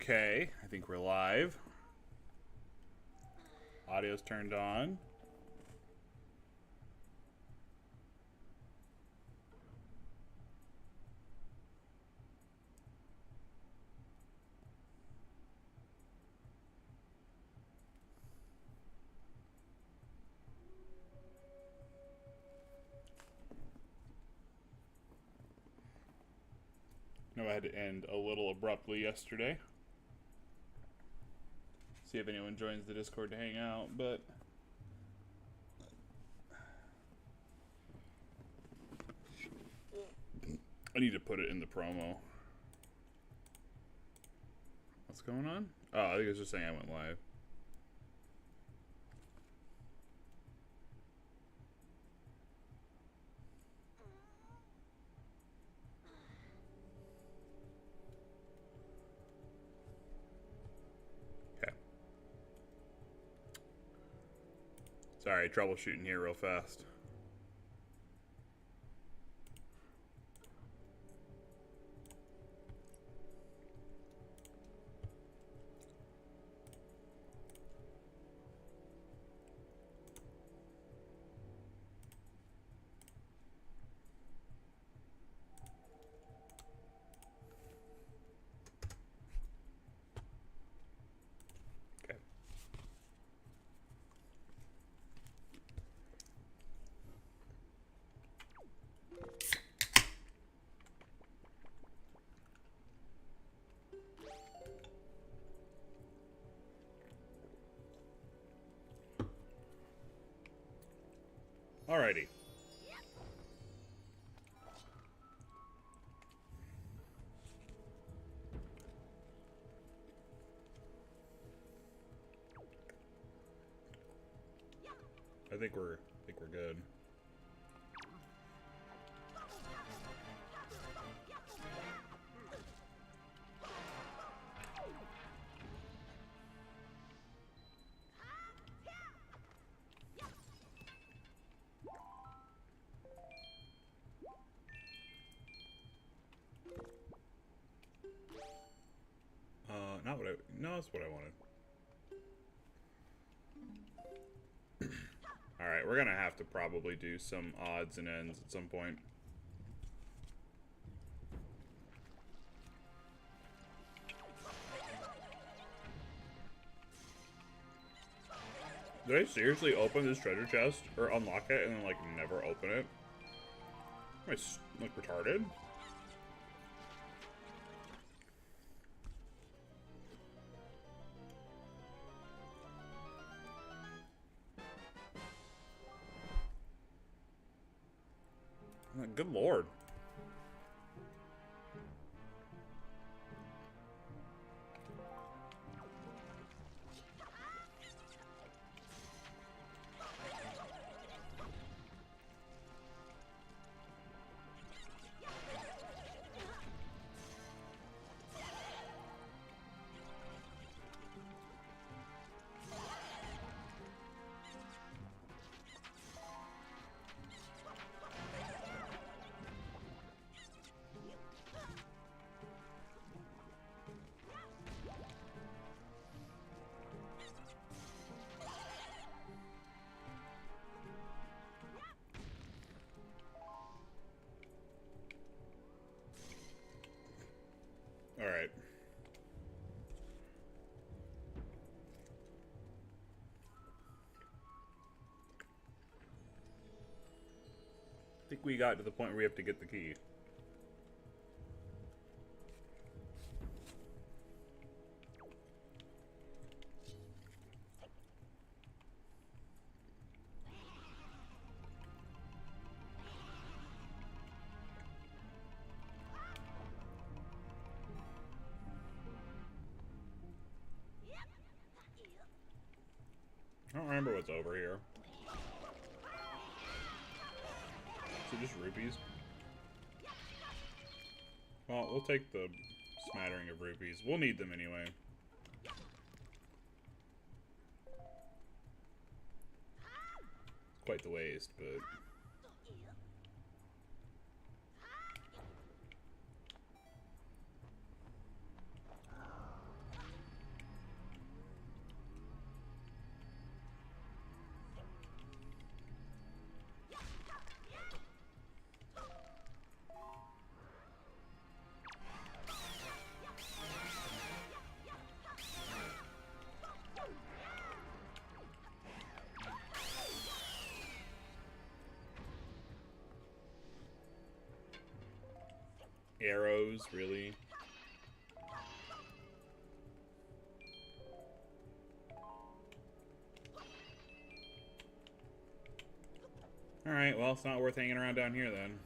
Okay, I think we're live. Audio's turned on. No, I had to end a little abruptly yesterday. See if anyone joins the Discord to hang out, but I need to put it in the promo. What's going on? Oh, I think it was just saying I went live. Okay. Sorry, troubleshooting here real fast. Alrighty. I think we're good. Not what I... No, that's what I wanted. Alright, we're gonna have to probably do some odds and ends at some point. Did I seriously open this treasure chest? Or unlock it and then, like, never open it? Am I, like, retarded? Good lord. Alright. I think we got to the point where we have to get the key. I don't remember what's over here. Is it just rupees? Well, we'll take the smattering of rupees. We'll need them anyway. It's quite the waste, but... Arrows, really? Alright, well, it's not worth hanging around down here then.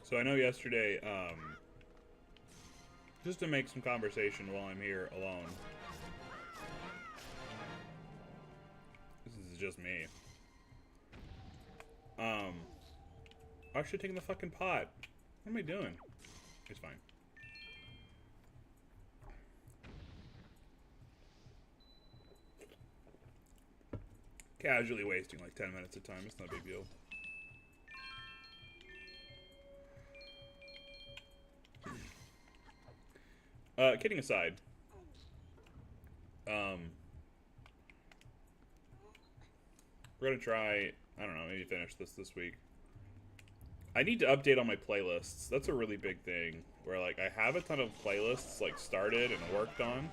So I know yesterday, just to make some conversation while I'm here alone. This is just me. I should take the fucking pot. What am I doing? It's fine. Casually wasting like 10 minutes of time. It's not a big deal. Kidding aside, we're gonna try, I don't know, maybe finish this week. I need to update on my playlists. That's a really big thing, where, like, I have a ton of playlists, like, started and worked on.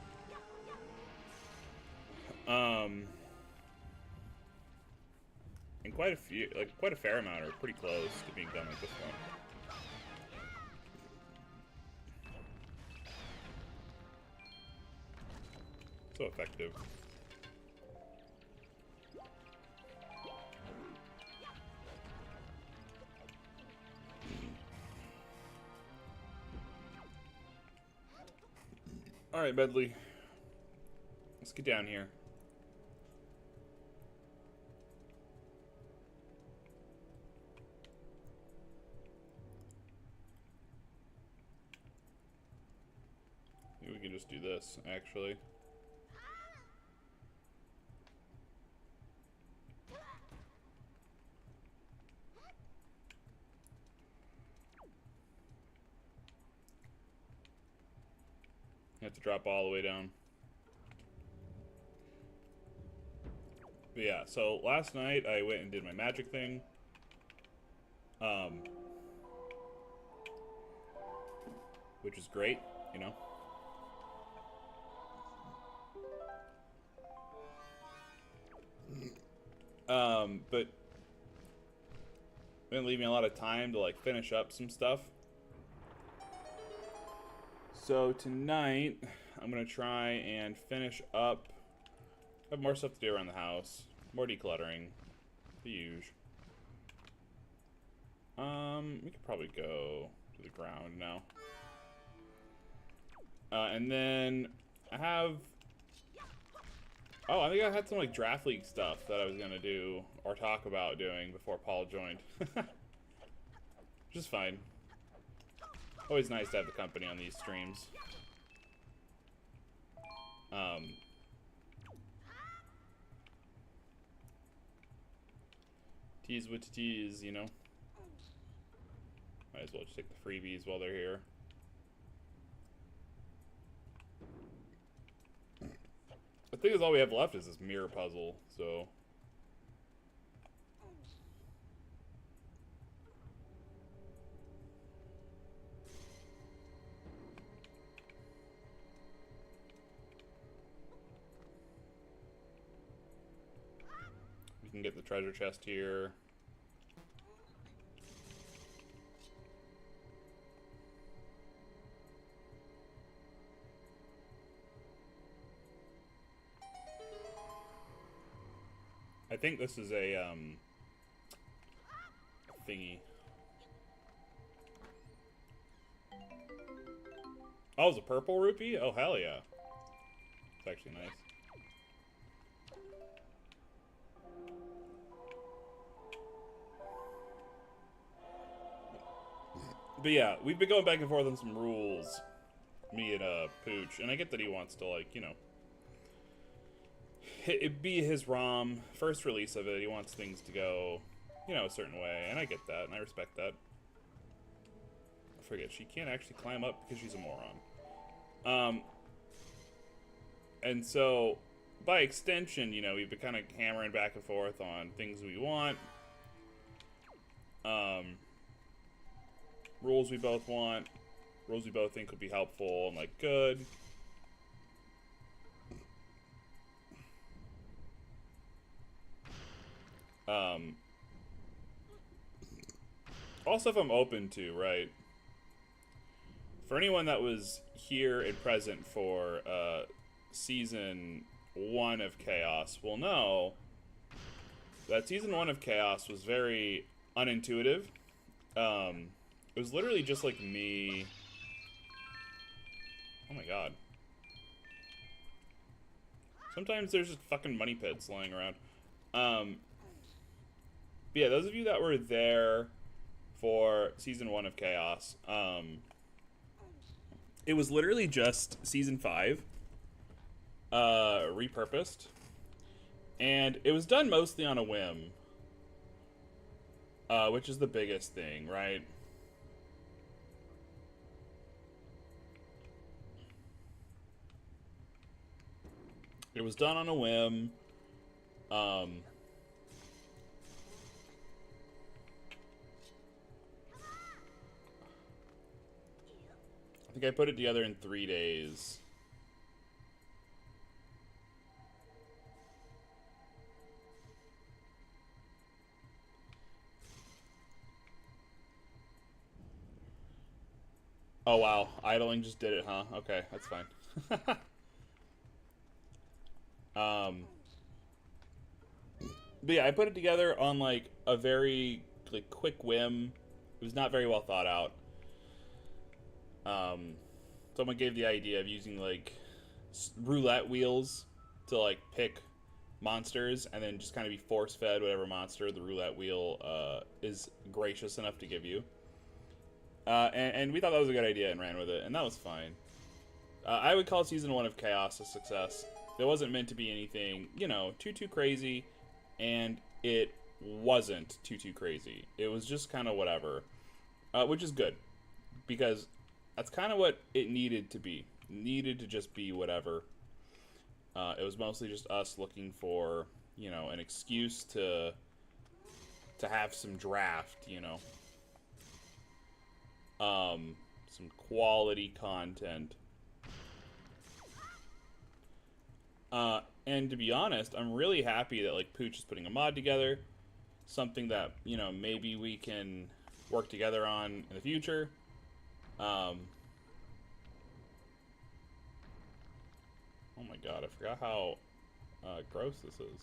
And quite a few, like, quite a fair amount are pretty close to being done like this one. So effective. Alright, Medley. Let's get down here. Maybe we can just do this, actually. You have to drop all the way down. But yeah, so last night I went and did my magic thing. Which is great, you know. But didn't leave me a lot of time to, like, finish up some stuff. So tonight, I'm gonna try and finish up. I have more stuff to do around the house. More decluttering. The usual. We could probably go to the ground now. And then I have... Oh, I think I had some, like, draft league stuff that I was gonna do, or talk about doing before Paul joined. Which is fine. Always nice to have the company on these streams. Tease with tease, you know? Might as well just take the freebies while they're here. The thing is, all we have left is this mirror puzzle, so... We can get the treasure chest here. I think this is a, thingy. Oh, it's a purple rupee? Oh, hell yeah. It's actually nice. But yeah, we've been going back and forth on some rules. Me and, Pooch. And I get that he wants to, like, you know, it'd be his ROM, first release of it. He wants things to go, you know, a certain way, and I get that, and I respect that. I forget, she can't actually climb up because she's a moron. And so, by extension, you know, we've been kind of hammering back and forth on things we want. Rules we both want. Rules we both think would be helpful and, like, good. All stuff I'm open to, right? For anyone that was here and present for Season 1 of Chaos will know that Season 1 of Chaos was very unintuitive. It was literally just like me... Oh my god. Sometimes there's just fucking money pits lying around. But yeah, those of you that were there for Season 1 of Chaos, it was literally just Season 5 repurposed. And it was done mostly on a whim. Which is the biggest thing, right? It was done on a whim. I think I put it together in 3 days. Oh wow, idling just did it, huh? Okay, that's fine. But yeah, I put it together on like a very like quick whim. It was not very well thought out. Someone gave the idea of using like roulette wheels to like pick monsters and then just kind of be force fed whatever monster the roulette wheel is gracious enough to give you. And we thought that was a good idea and ran with it, and that was fine. I would call Season 1 of Chaos a success. It wasn't meant to be anything, you know, too crazy, and it wasn't too crazy. It was just kind of whatever, which is good, because that's kind of what it needed to be. It needed to just be whatever. It was mostly just us looking for, you know, an excuse to have some draft, you know. Some quality content. And to be honest, I'm really happy that like Pooch is putting a mod together. Something that, you know, maybe we can work together on in the future. Oh my god, I forgot how gross this is.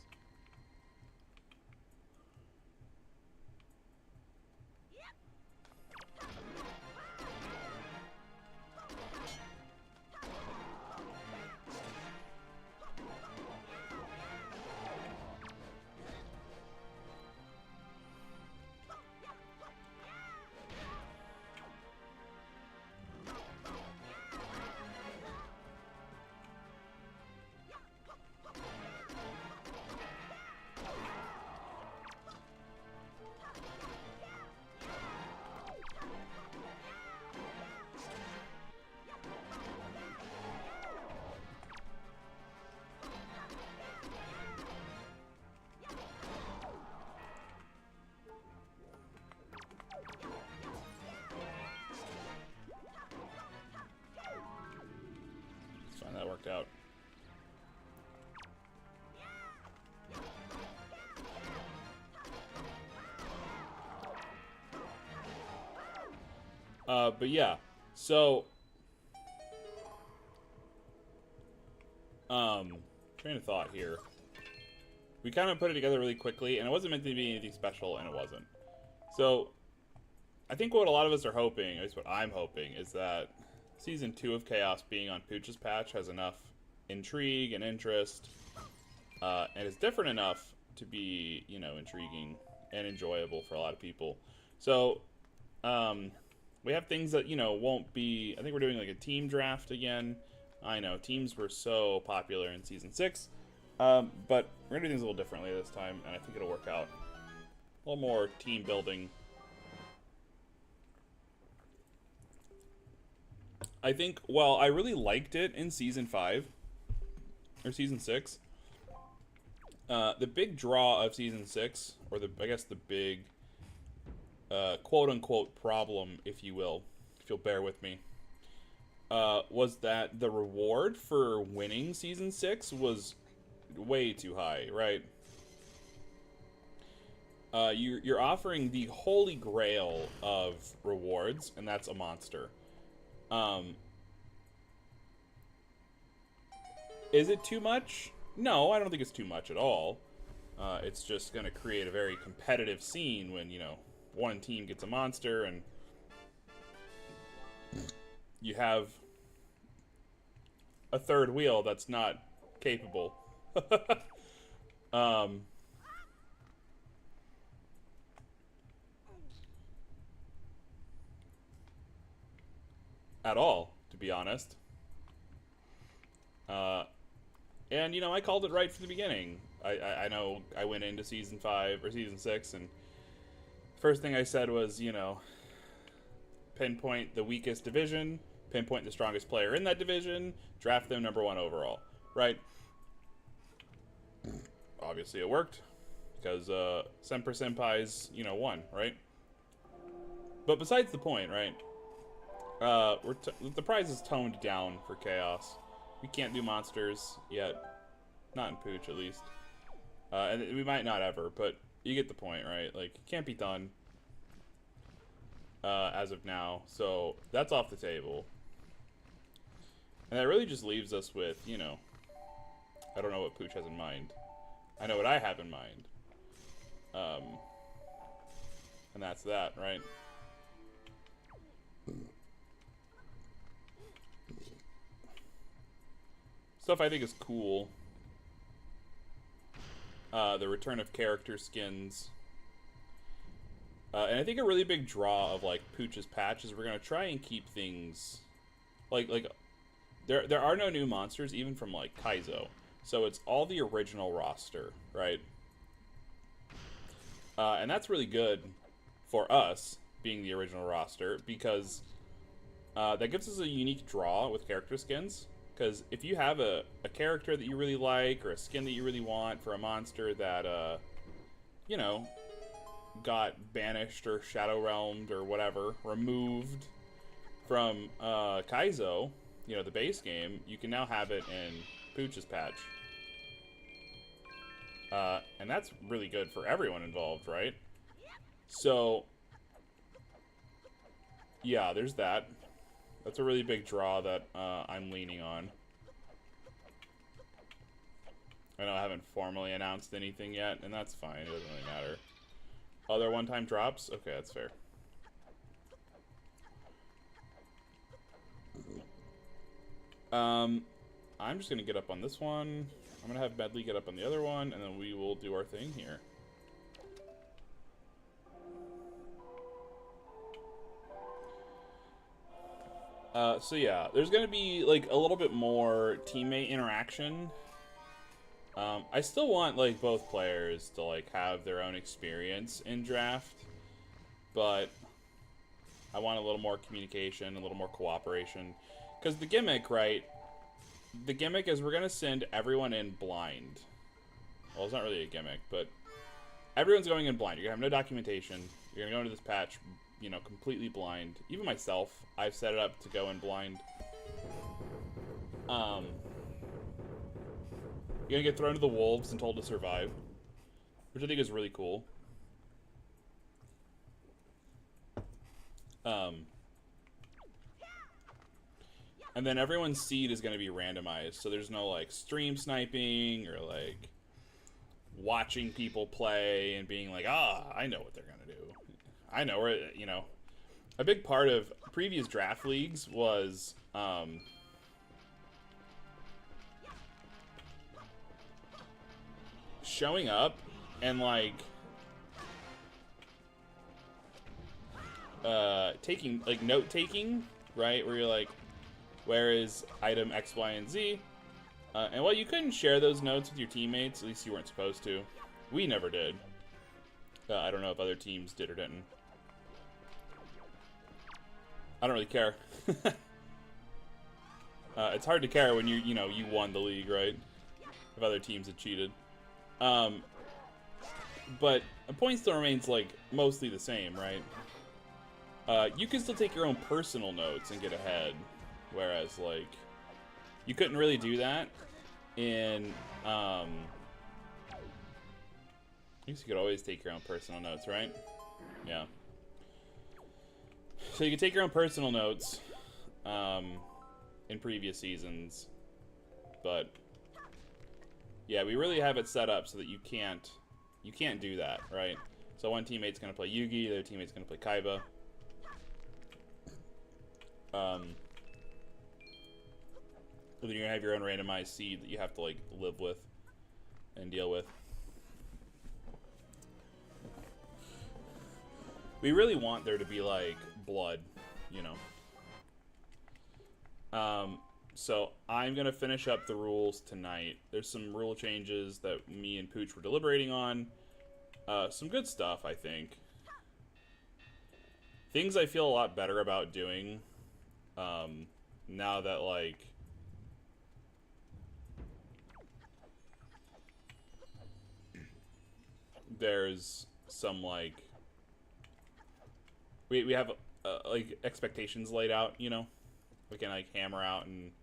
That worked out. But yeah, so train of thought here. We kind of put it together really quickly, and it wasn't meant to be anything special, and it wasn't. So I think what a lot of us are hoping, at least what I'm hoping, is that Season 2 of Chaos being on Pooch's patch has enough intrigue and interest, and is different enough to be, you know, intriguing and enjoyable for a lot of people. So, we have things that, you know, won't be... I think we're doing, like, a team draft again. I know, teams were so popular in Season 6. But we're gonna do things a little differently this time, and I think it'll work out. A little more team building. I think, well, I really liked it in Season 5. Or Season 6. The big draw of Season 6, or I guess the big quote-unquote problem, if you will, if you'll bear with me, was that the reward for winning Season 6 was way too high, right? You're offering the holy grail of rewards, and that's a monster. Is it too much? No, I don't think it's too much at all. It's just going to create a very competitive scene when, you know, one team gets a monster and you have a third wheel that's not capable. At all, to be honest. And, you know, I called it right from the beginning. I know I went into Season 5 or Season 6, and first thing I said was, you know, pinpoint the weakest division, pinpoint the strongest player in that division, draft them #1 overall, right? Obviously it worked, because Semper Senpai's, you know, won, right? But besides the point, right? The prize is toned down for Chaos. We can't do monsters yet. Not in Pooch, at least. And we might not ever, but you get the point, right? Like, it can't be done as of now. So, that's off the table. And that really just leaves us with, you know, I don't know what Pooch has in mind. I know what I have in mind. And that's that, right? Stuff I think is cool. The return of character skins. And I think a really big draw of, like, Pooch's patch is we're going to try and keep things... Like there are no new monsters, even from, like, Kaizo. So it's all the original roster, right? And that's really good for us, being the original roster, because that gives us a unique draw with character skins. Because if you have a character that you really like, or a skin that you really want for a monster that, you know, got banished or shadow realmed or whatever, removed from Kaizo, you know, the base game, you can now have it in Pooch's patch. And that's really good for everyone involved, right? So, yeah, there's that. That's a really big draw that I'm leaning on. I know I haven't formally announced anything yet, and that's fine. It doesn't really matter. Other one-time drops? Okay, that's fair. I'm just going to get up on this one. I'm going to have Medley get up on the other one, and then we will do our thing here. So yeah, there's gonna be, like, a little bit more teammate interaction. I still want, like, both players to, like, have their own experience in draft, but I want a little more communication, a little more cooperation. Because the gimmick, right? The gimmick is we're gonna send everyone in blind. Well, it's not really a gimmick, but everyone's going in blind. You're gonna have no documentation. You're gonna go into this patch, you know, completely blind. Even myself, I've set it up to go in blind. You're gonna get thrown to the wolves and told to survive, which I think is really cool. And then everyone's seed is gonna be randomized, so there's no, like, stream sniping or, like, watching people play and being like, I know what they're gonna do. I know where, you know. A big part of previous draft leagues was, showing up and, like, taking, like, note-taking, right? Where you're like, where is item X, Y, and Z? And while you couldn't share those notes with your teammates, at least you weren't supposed to. We never did. I don't know if other teams did or didn't. I don't really care. It's hard to care when you won the league, right? If other teams had cheated. But a point still remains, like, mostly the same, right? You can still take your own personal notes and get ahead. Whereas, like, you couldn't really do that in, I guess you could always take your own personal notes, right? Yeah. So you can take your own personal notes, in previous seasons. But, yeah, we really have it set up so that you can't do that, right? So one teammate's gonna play Yugi, the other teammate's gonna play Kaiba. Then you're gonna have your own randomized seed that you have to, like, live with and deal with. We really want there to be, like, blood, you know. So I'm gonna finish up the rules tonight. There's some rule changes that me and Pooch were deliberating on. Some good stuff, I think. Things I feel a lot better about doing, now that, like, there's some, like, we have, like, expectations laid out, you know? We can, like, hammer out and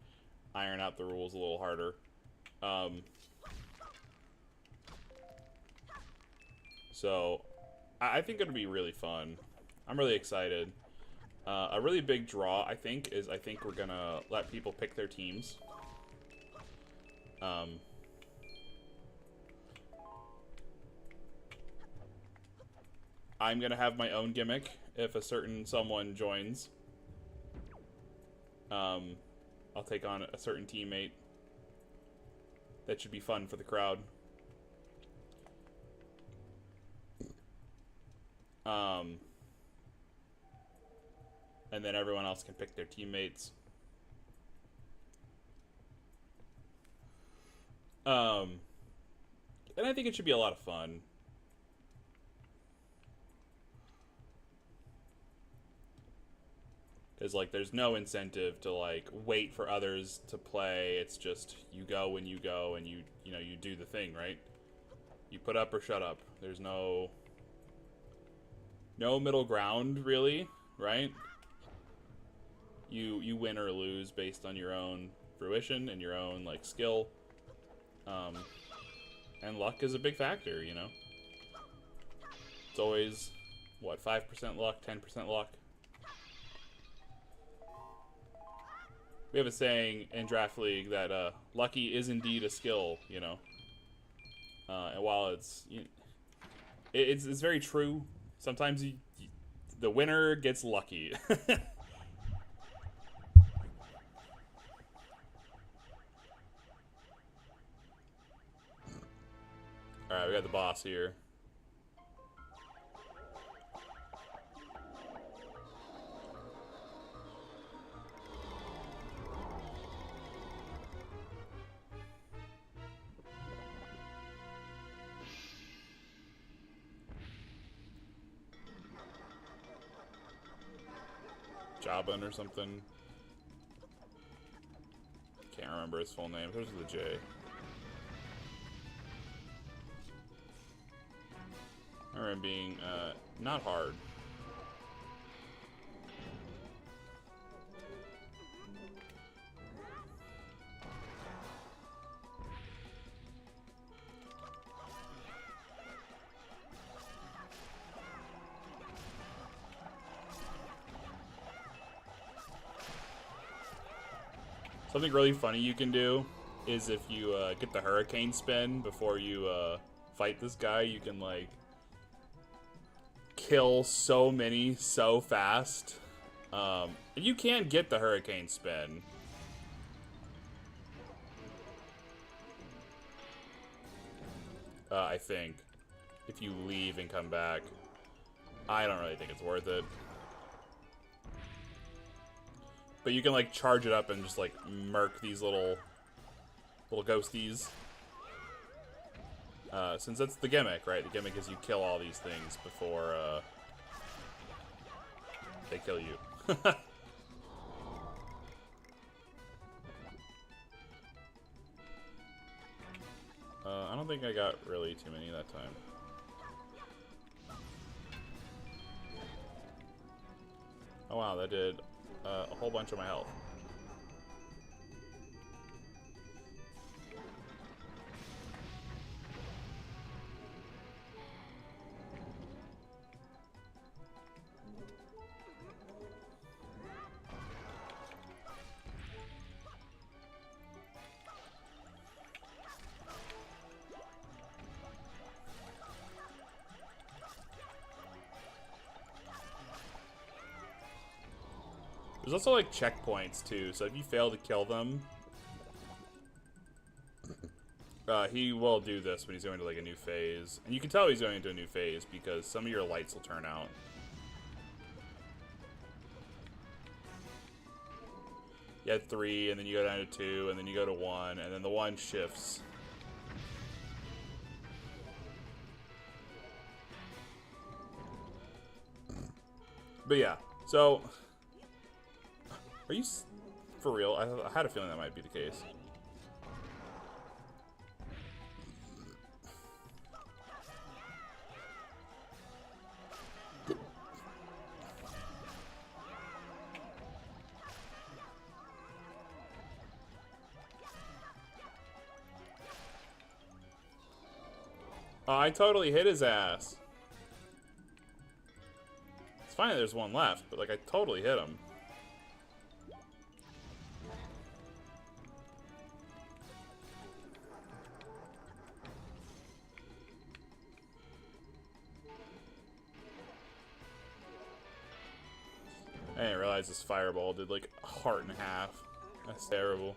iron out the rules a little harder. So, I think it'll be really fun. I'm really excited. A really big draw, I think we're gonna let people pick their teams. I'm gonna have my own gimmick if a certain someone joins. I'll take on a certain teammate. That should be fun for the crowd. And then everyone else can pick their teammates. And I think it should be a lot of fun. Because, like, there's no incentive to, like, wait for others to play. It's just you go when you go and you do the thing, right? You put up or shut up. There's no middle ground, really, right? You win or lose based on your own fruition and your own, like, skill. And luck is a big factor, you know? It's always, what, 5% luck, 10% luck? We have a saying in Draft League that lucky is indeed a skill, you know? And while it's very true, sometimes the winner gets lucky. Alright, we got the boss here. Jabun or something. Can't remember his full name. Who's the J? I remember him being not hard. Something really funny you can do is if you get the hurricane spin before you fight this guy, you can, like, kill so many so fast. You can get the hurricane spin. I think. If you leave and come back. I don't really think it's worth it. But you can, like, charge it up and just, like, murk these little little ghosties. Since that's the gimmick, right? The gimmick is you kill all these things before they kill you. I don't think I got really too many that time. Oh wow, that did a whole bunch of my health. There's also like checkpoints too, so if you fail to kill them, he will do this when he's going to like a new phase. And you can tell he's going into a new phase because some of your lights will turn out. You had 3, and then you go down to 2, and then you go to 1, and then the 1 shifts. But yeah, so... Are you for real? I had a feeling that might be the case. Oh, I totally hit his ass. It's fine that there's 1 left, but like I totally hit him. I didn't realize this fireball did like a heart and a half. That's terrible.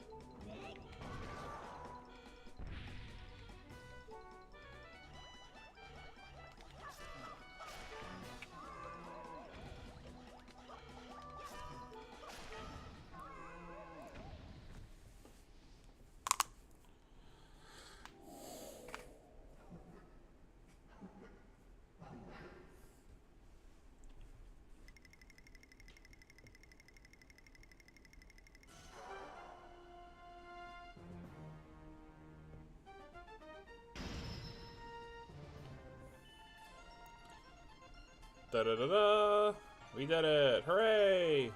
Da-da-da-da! We did it! Hooray!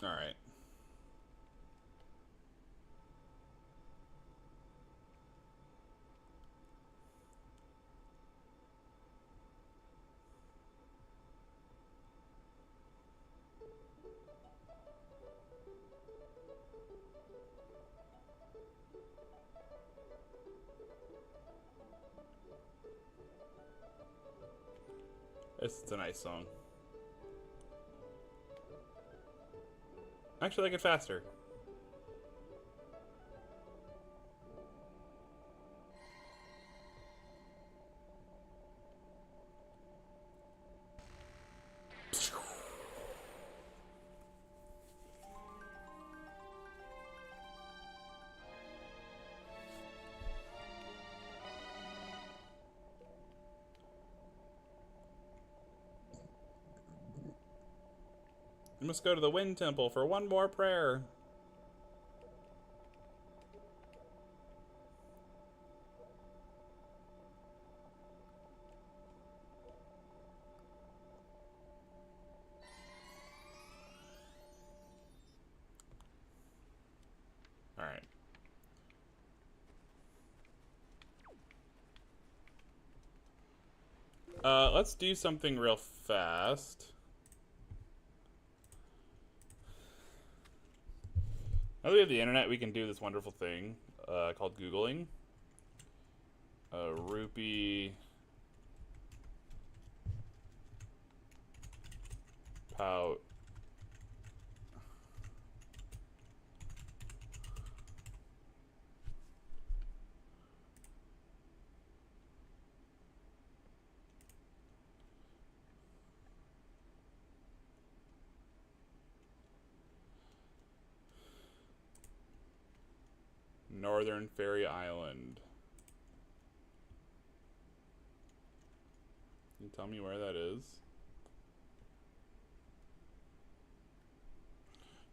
Alright. It's a nice song. I actually like it faster. We must go to the Wind Temple for 1 more prayer. Alright. Let's do something real fast. Now that we have the internet, we can do this wonderful thing called Googling. Rupee pout. Northern Fairy Island. Can you tell me where that is?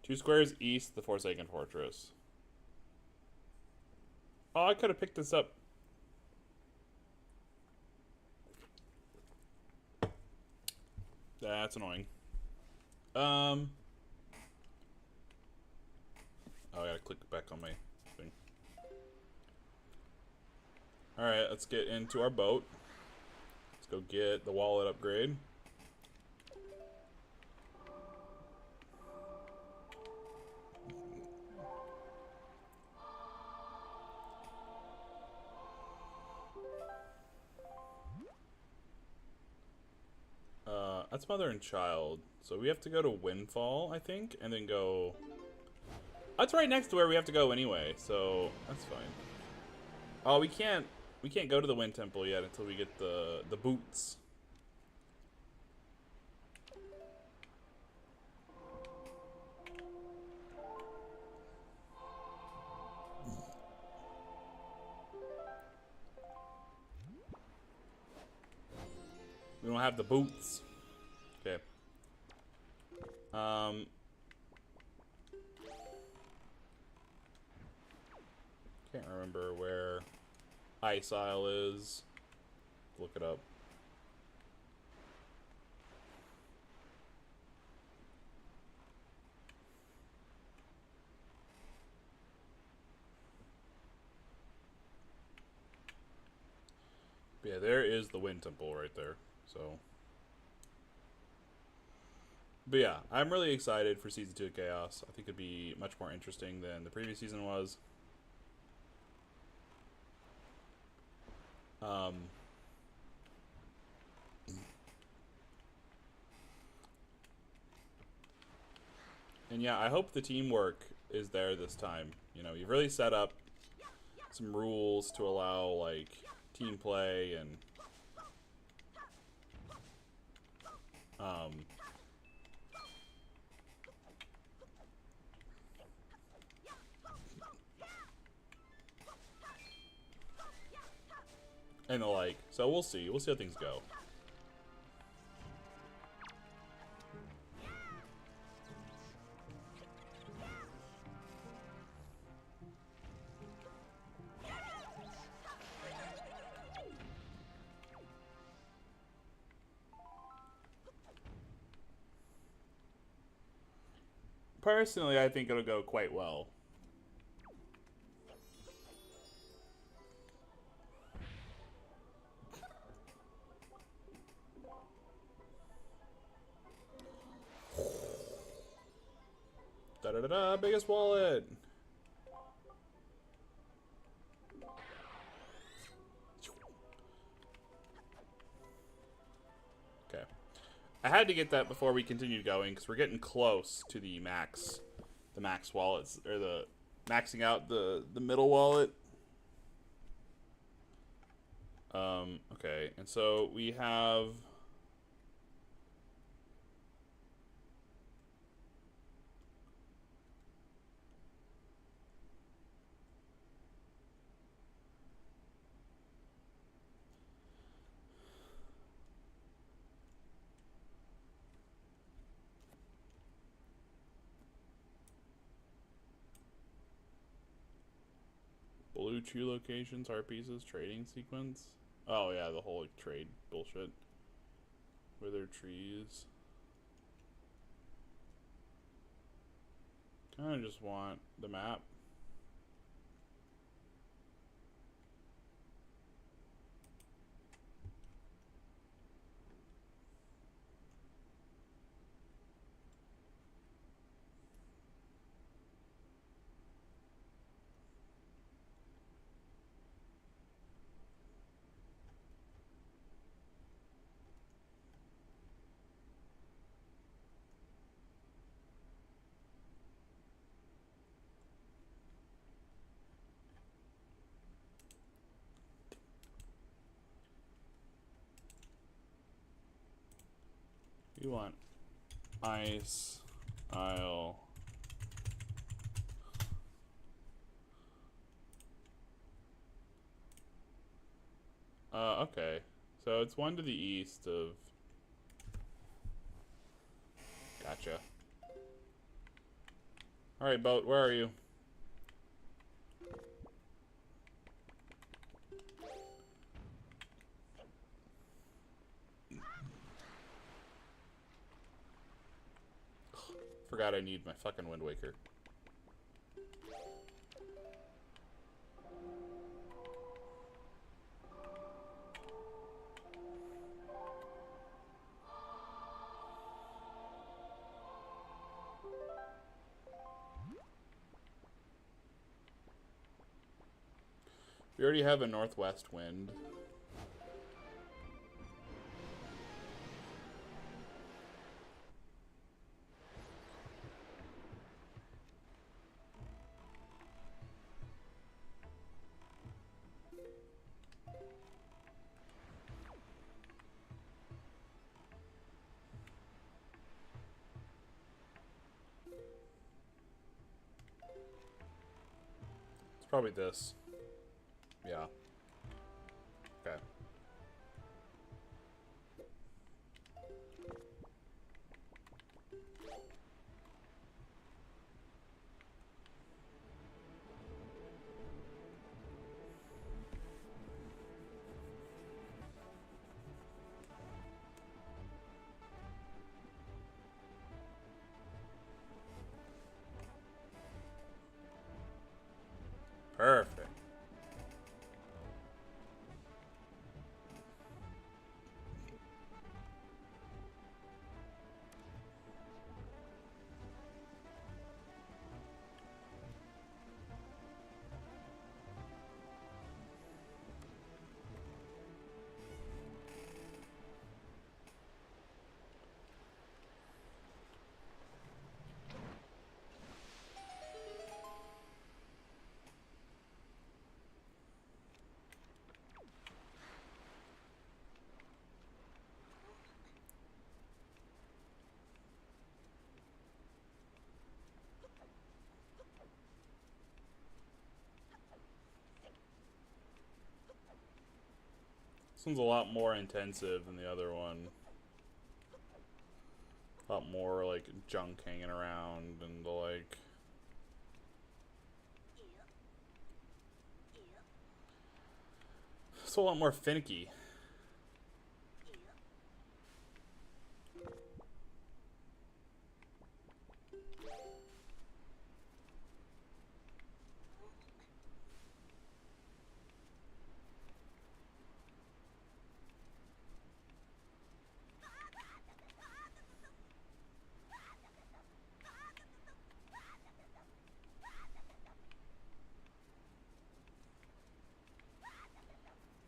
2 squares east of the Forsaken Fortress. Oh, I could have picked this up. That's annoying. Oh, I gotta click back on my thing. Alright, let's get into our boat. Let's go get the wallet upgrade. That's mother and child. So we have to go to Windfall, I think, and then go... That's right next to where we have to go anyway, so that's fine. Oh, we can't go to the Wind Temple yet until we get the boots. We don't have the boots. Okay. Can't remember where Ice Isle is. Look it up. But yeah, there is the Wind Temple right there. So, but yeah, I'm really excited for Season 2 of Chaos. I think it'd be much more interesting than the previous season was. And yeah, I hope the teamwork is there this time. You know, you've really set up some rules to allow, like, team play and... and the like. So we'll see. We'll see how things go. Personally, I think it'll go quite well. Da-da-da-da, biggest wallet! Okay. I had to get that before we continued going, because we're getting close to the max wallets, or the maxing out the middle wallet. Okay, and so we have... Blue Chew locations, heart pieces, trading sequence. Oh yeah, the whole like, trade bullshit. Wither trees. Kinda just want the map. You want Ice Isle Okay. So it's one to the east of... Gotcha. Alright, boat, where are you? Forgot I need my fucking Wind Waker. We already have a northwest wind. It's probably this. Yeah. Okay. Perfect. This one's a lot more intensive than the other one. A lot more, like, junk hanging around and the like. It's a lot more finicky.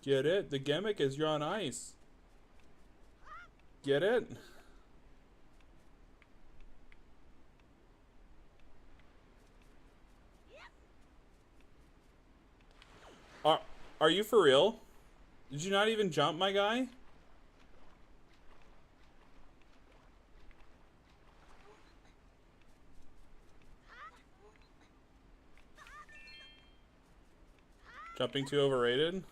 Get it? The gimmick is you're on ice. Get it? Are you for real? Did you not even jump, my guy? Jumping too overrated?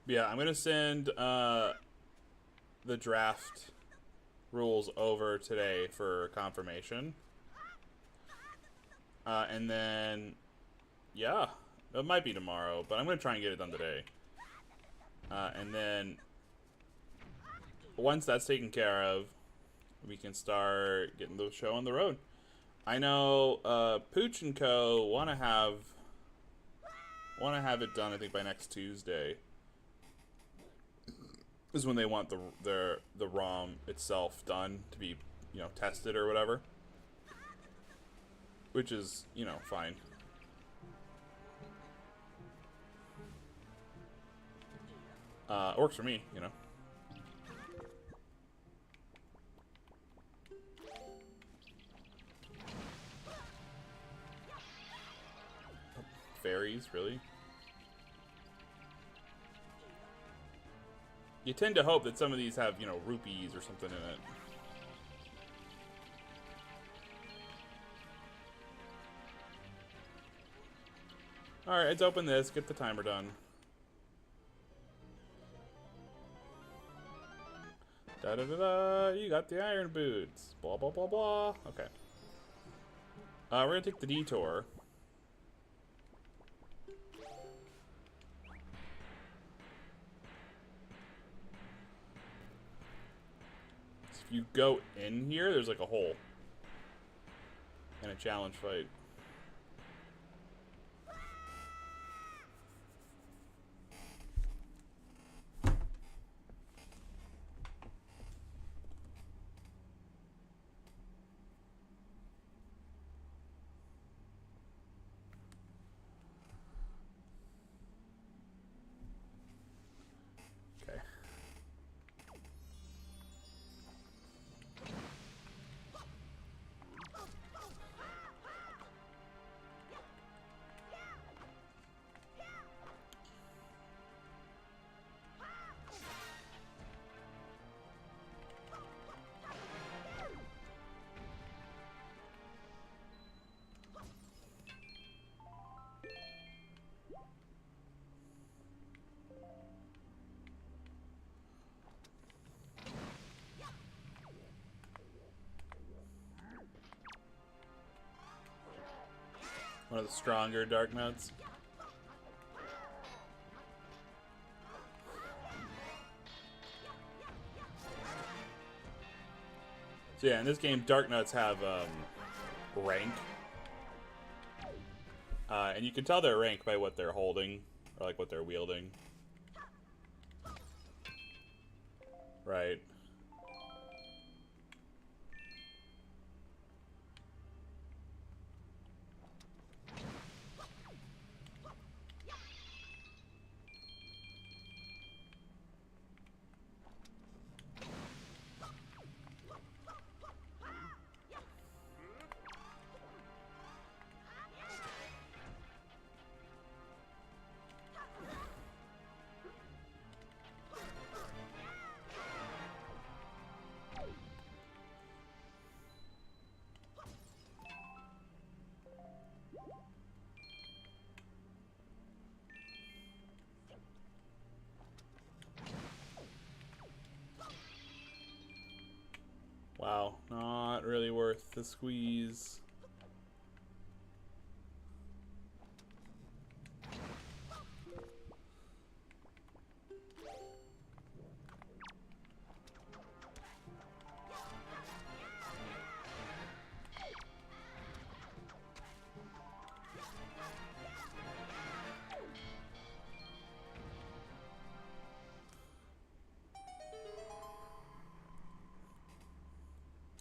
Yeah, I'm gonna send the draft rules over today for confirmation. And then, yeah, it might be tomorrow, but I'm gonna try and get it done today. And then, once that's taken care of, we can start getting the show on the road. I know Pooch and Co. want to have it done. I think by next Tuesday is when they want the ROM itself done to be, you know, tested or whatever, which is, you know, fine. It works for me, you know. Fairies, really? You tend to hope that some of these have, you know, rupees or something in it. Alright, let's open this, get the timer done. Da da da da, you got the iron boots. Blah blah blah blah. Okay. We're gonna take the detour. So if you go in here, there's like a hole. And a challenge fight. Okay. One of the stronger dark notes. So yeah, in this game, dark nuts have rank. And you can tell their rank by what they're holding, or like what they're wielding. Right. Wow, not really worth the squeeze.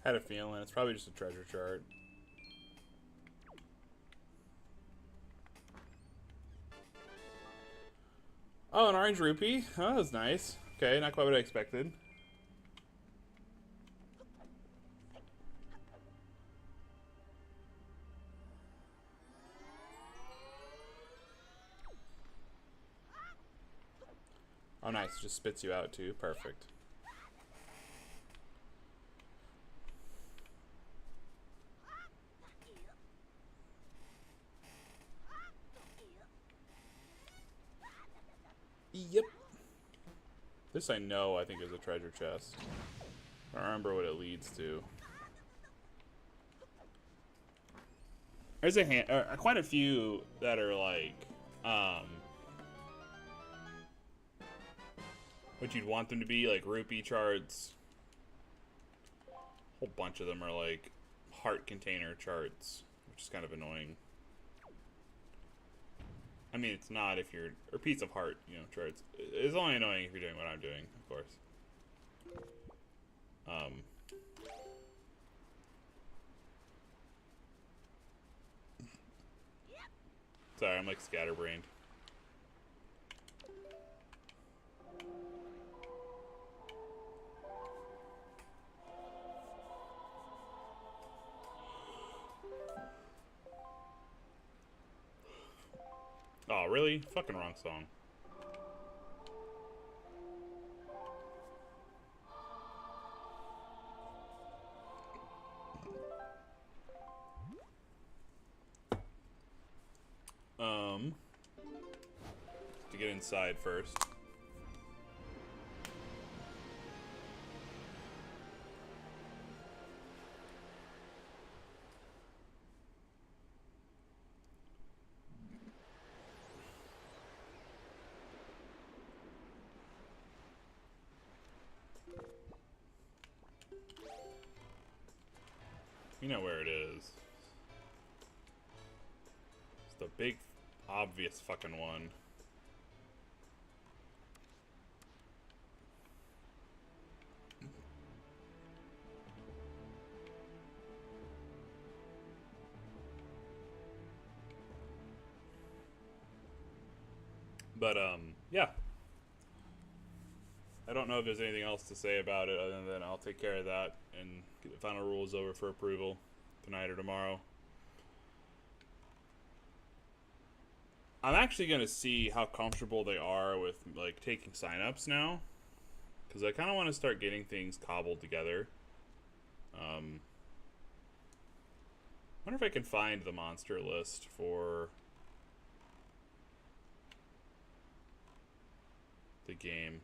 Had a feeling. It's probably just a treasure chart. Oh, an orange rupee. Oh, that was nice. Okay, not quite what I expected. Oh, nice. Just spits you out, too. Perfect. Yep. This I know, I think, is a treasure chest. I don't remember what it leads to. There's quite a few that are like, what you'd want them to be, like rupee charts. A whole bunch of them are like heart container charts, which is kind of annoying. I mean, it's not if you're, or piece of heart, you know, charts. It's only annoying if you're doing what I'm doing, of course. Sorry, I'm like scatterbrained. Oh, really? Fucking wrong song. inside first. You know where it is. It's the big, obvious fucking one. But, yeah. I don't know if there's anything else to say about it other than I'll take care of that and get the final rules over for approval tonight or tomorrow. I'm actually going to see how comfortable they are with, like, taking signups now. Because I kind of want to start getting things cobbled together. Wonder if I can find the monster list for the game.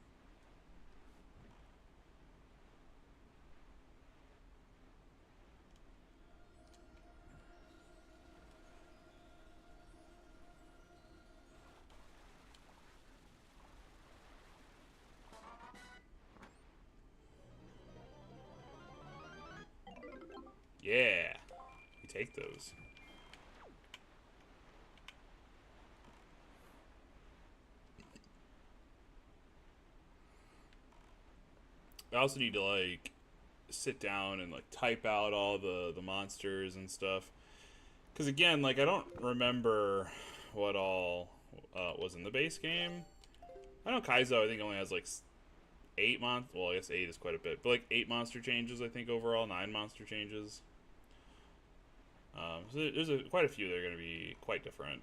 Yeah, you take those. I also need to, like, sit down and, like, type out all the monsters and stuff. Because, again, like, I don't remember what all was in the base game. I know Kaizo, I think, only has, like, 8 well, I guess 8 is quite a bit. But, like, 8 monster changes, I think, overall. 9 monster changes. So there's quite a few that are going to be quite different.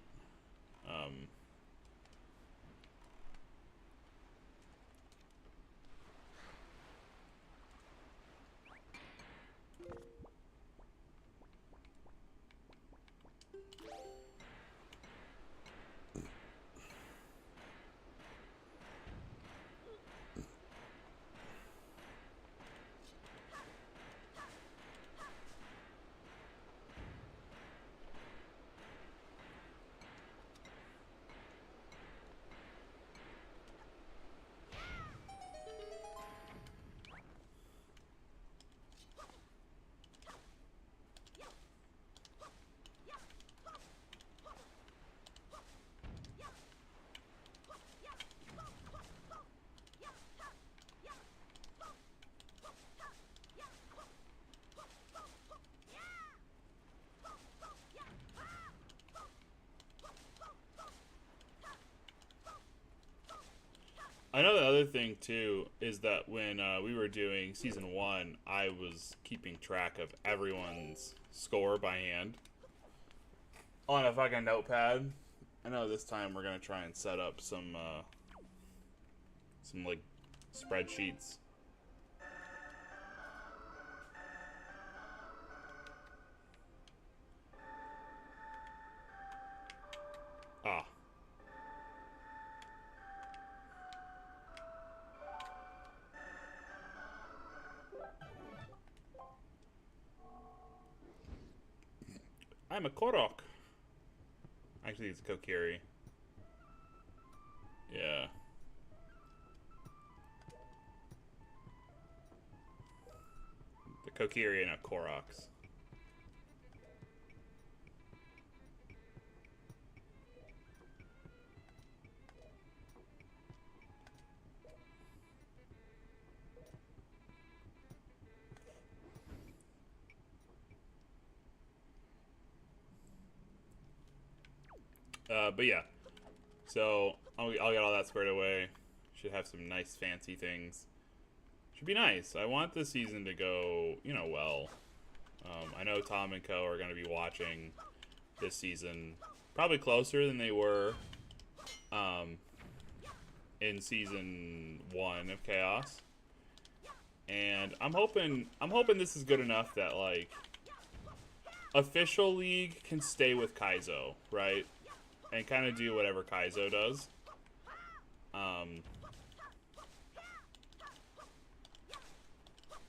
I know the other thing, too, is that when we were doing Season 1, I was keeping track of everyone's score by hand on a fucking notepad. I know this time we're going to try and set up some like, spreadsheets. Ah. I'm a Korok. Actually, it's a Kokiri. Yeah. The Kokiri and a Koroks. But yeah. So, I'll get all that squared away. Should have some nice fancy things. Should be nice. I want this season to go, you know, well. I know Tom and Co. are going to be watching this season probably closer than they were in Season 1 of Chaos. And I'm hoping this is good enough that, like, official league can stay with Kaizo, right? And kind of do whatever Kaizo does.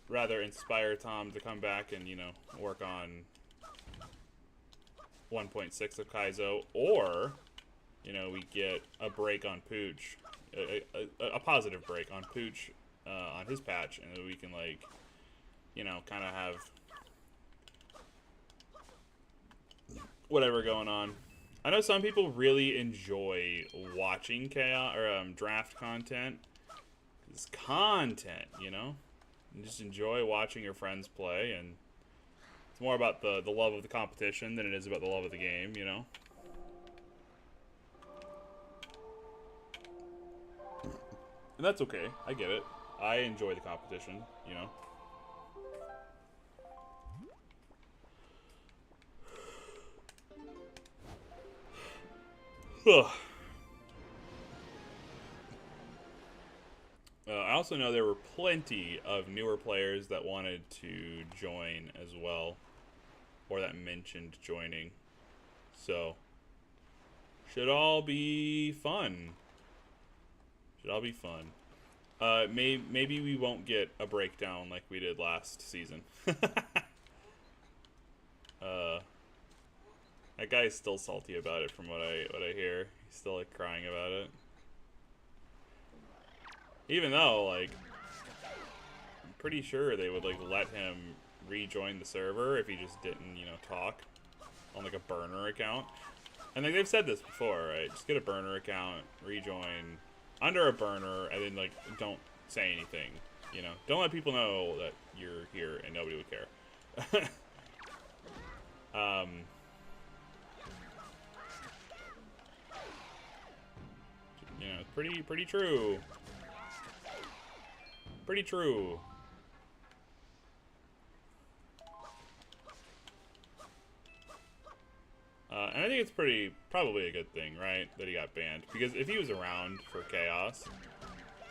rather inspire Tom to come back and, you know, work on 1.6 of Kaizo, or, you know, we get a break on Pooch, a positive break on Pooch on his patch, and then we can, like, you know, kind of have whatever going on. I know some people really enjoy watching chaos or draft content. It's content, you know. You just enjoy watching your friends play, and it's more about the love of the competition than it is about the love of the game, you know. And that's okay. I get it. I enjoy the competition, you know. I also know there were plenty of newer players that wanted to join as well, or that mentioned joining. So, should all be fun. Should all be fun. Maybe we won't get a breakdown like we did last season. That guy's still salty about it from what I hear. He's still like crying about it. Even though, like, I'm pretty sure they would like let him rejoin the server if he just didn't, you know, talk on like a burner account. And like they've said this before, right? Just get a burner account, rejoin under a burner, and then like don't say anything. You know, don't let people know that you're here, and nobody would care. You know, pretty true. Pretty true. And I think it's probably a good thing, right, that he got banned. Because if he was around for Chaos,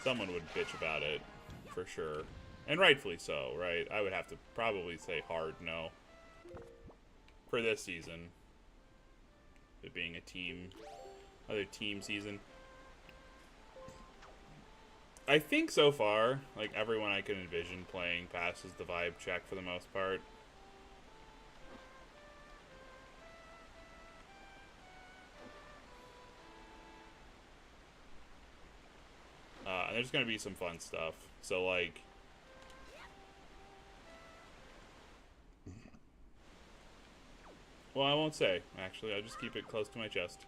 someone would bitch about it, for sure. And rightfully so, right? I would have to probably say hard no for this season. It being another team season. I think so far, like, everyone I can envision playing passes the vibe check for the most part. And there's going to be some fun stuff. So, like, well, I won't say, actually. I'll just keep it close to my chest.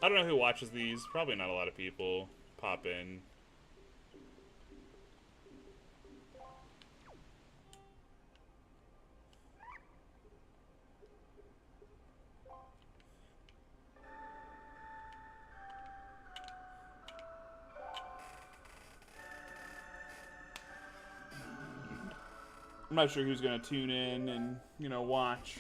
I don't know who watches these. Probably not a lot of people pop in. I'm not sure who's going to tune in and, you know, watch.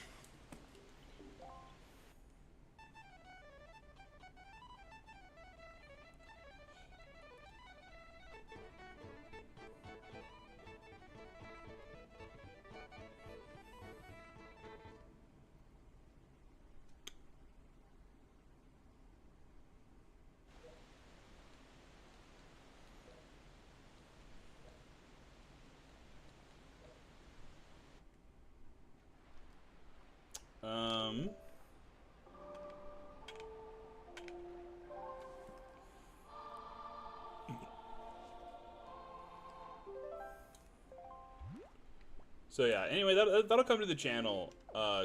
So yeah, anyway, that'll come to the channel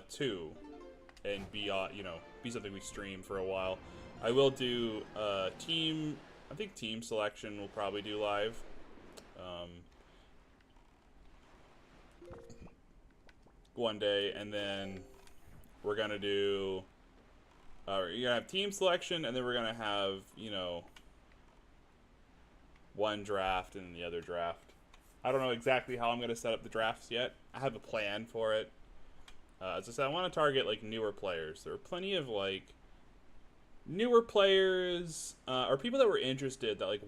too, and be you know, be something we stream for a while. I will do team. I think team selection we'll probably do live. One day, and then we're gonna do. You're gonna have team selection, and then we're gonna have, you know, one draft and then the other draft. I don't know exactly how I'm going to set up the drafts yet. I have a plan for it. As I said, I want to target, like, newer players. There are plenty of, like, newer players, or people that were interested that, like,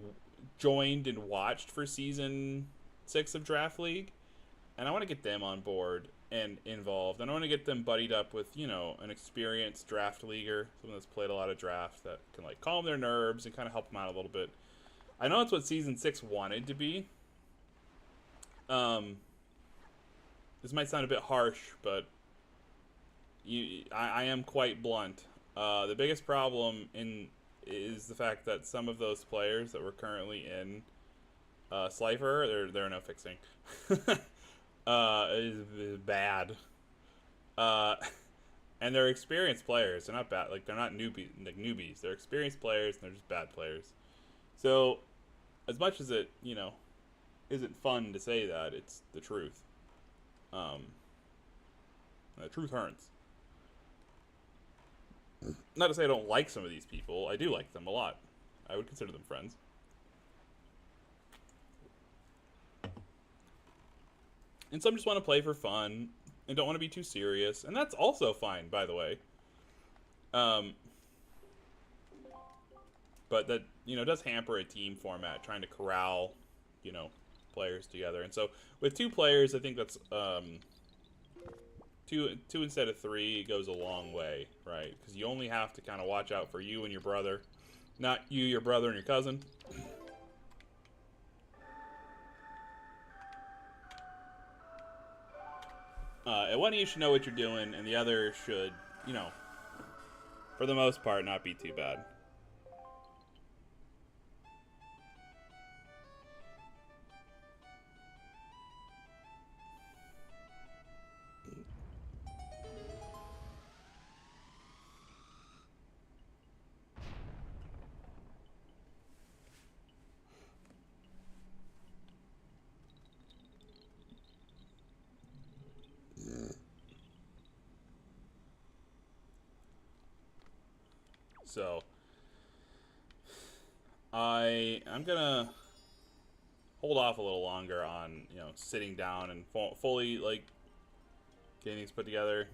joined and watched for Season 6 of Draft League. And I want to get them on board. and involved. And I want to get them buddied up with, you know, an experienced draft leaguer, someone that's played a lot of draft that can like calm their nerves and kind of help them out a little bit. I know it's what season 6 wanted to be. This might sound a bit harsh, but I am quite blunt. The biggest problem is the fact that some of those players that were currently in Slifer, there are no fixing. Is bad. And they're experienced players. They're not bad. Like, they're not newbies. They're experienced players, and they're just bad players. So, as much as it, you know, isn't fun to say that, it's the truth. The truth hurts. Not to say I don't like some of these people. I do like them a lot. I would consider them friends. And some just want to play for fun and don't want to be too serious. And that's also fine, by the way. But that, you know, does hamper a team format, trying to corral, you know, players together. And so with 2 players, I think that's two instead of 3 goes a long way, right? Because you only have to kind of watch out for you and your brother, not you, your brother, and your cousin. And one of you should know what you're doing, and the other should, you know, for the most part, not be too bad. So, I'm gonna hold off a little longer on, you know, sitting down and fully, like, getting things put together.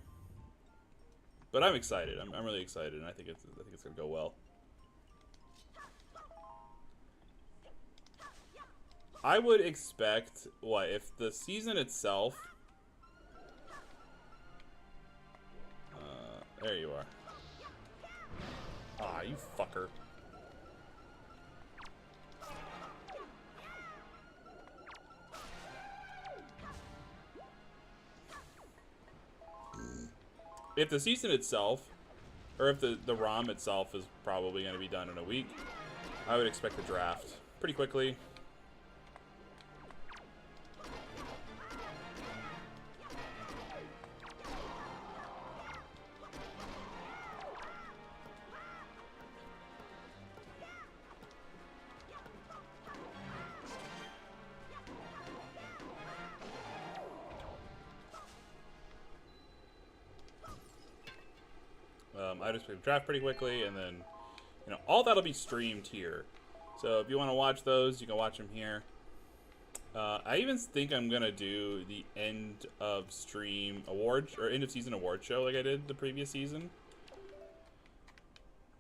But I'm excited. I'm really excited, and I think it's gonna go well. I would expect, what, if the season itself... there you are. Ah, you fucker. If the season itself, or if the ROM itself is probably going to be done in a week, I would expect the draft pretty quickly. I just draft pretty quickly, and then, you know, all that'll be streamed here. So if you want to watch those, you can watch them here. I even think I'm gonna do the end of stream award or end of season award show like I did the previous season.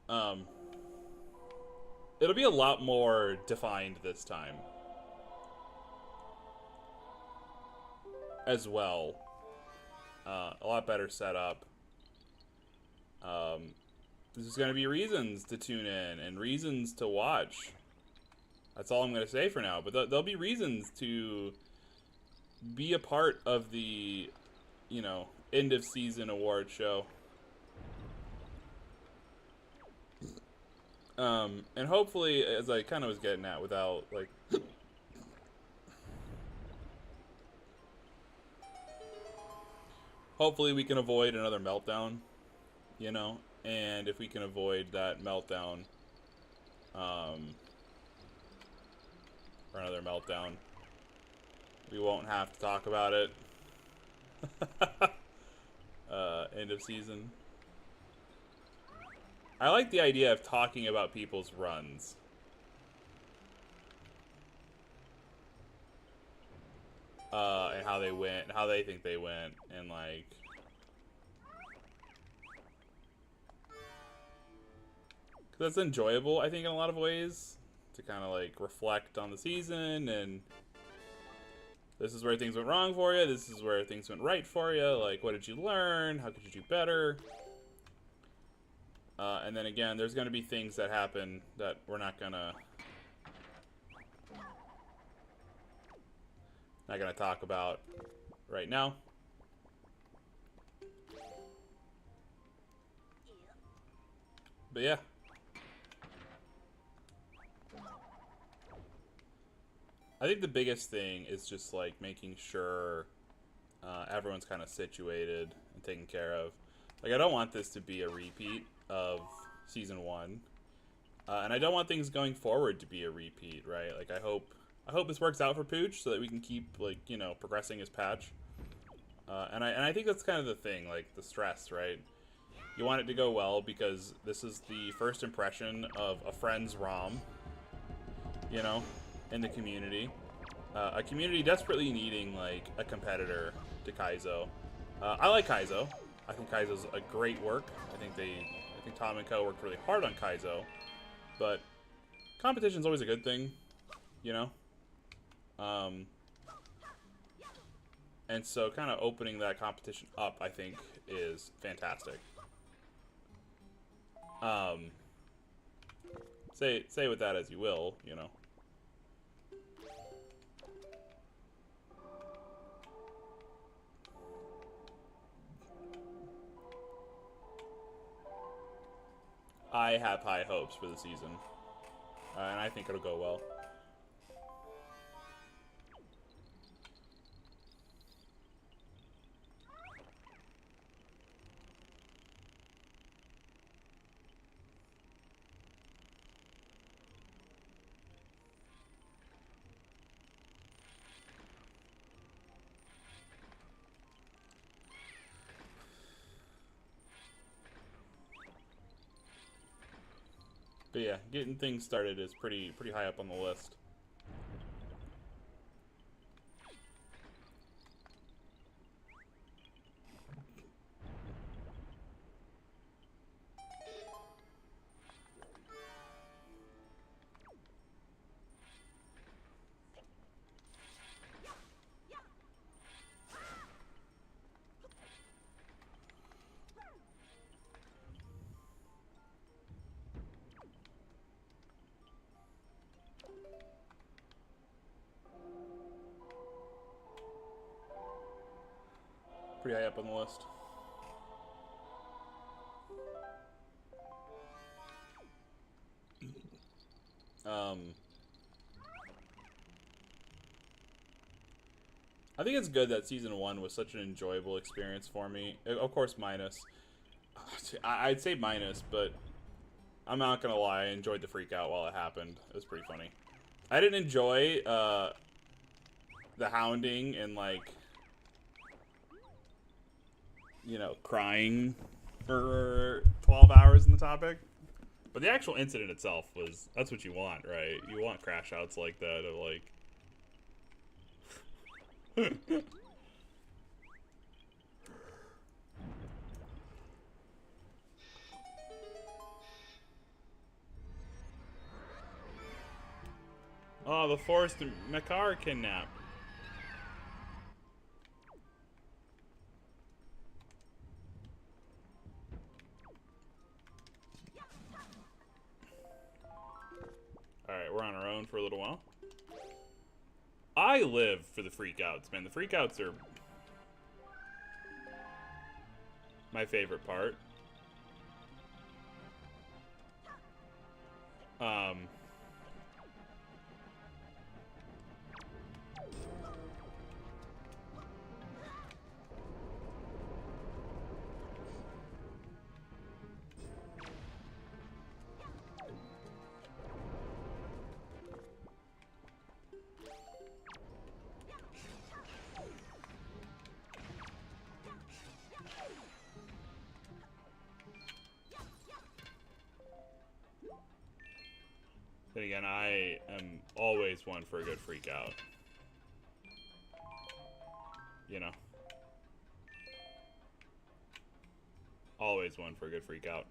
It'll be a lot more defined this time as well. A lot better setup. There's going to be reasons to tune in and reasons to watch. That's all I'm going to say for now. But there'll be reasons to be a part of the, you know, end of season award show. And hopefully, as I kind of was getting at, without, like... hopefully we can avoid another meltdown, you know? And if we can avoid that meltdown, or another meltdown, we won't have to talk about it. End of season. I like the idea of talking about people's runs. And how they went, how they think they went, and like... that's enjoyable, I think, in a lot of ways, to kind of like reflect on the season and This is where things went wrong for you. This is where things went right for you. Like, what did you learn? How could you do better? And then again, there's going to be things that happen that we're not gonna talk about right now. But yeah. I think the biggest thing is just like making sure everyone's kind of situated and taken care of. Like, I don't want this to be a repeat of season 1, and I don't want things going forward to be a repeat, right? Like, I hope this works out for Pooch so that we can keep, like, you know, progressing his patch. And I think that's kind of the thing, like the stress, right? You want it to go well because this is the first impression of a friend's ROM, you know, in the community. A community desperately needing, like, a competitor to Kaizo. I like Kaizo. I think Kaizo's a great work. I think Tom and Co worked really hard on Kaizo. But competition's always a good thing, you know? And so kind of opening that competition up, I think, is fantastic. Say with that as you will, you know. I have high hopes for the season, and I think it'll go well. But yeah, getting things started is pretty high up on the list. Pretty high up on the list. I think it's good that season 1 was such an enjoyable experience for me. Of course, minus. I'd say minus, but I'm not gonna lie, I enjoyed the freak out while it happened. It was pretty funny. I didn't enjoy the hounding and, like, you know, crying for 12 hours in the topic. But the actual incident itself that's what you want, right? You want crash outs like that of, like... Oh, the forced Makar kidnap. Alright, we're on our own for a little while. I live for the freakouts, man. The freakouts are my favorite part. Then again, I am always one for a good freak out. You know. Always one for a good freak out.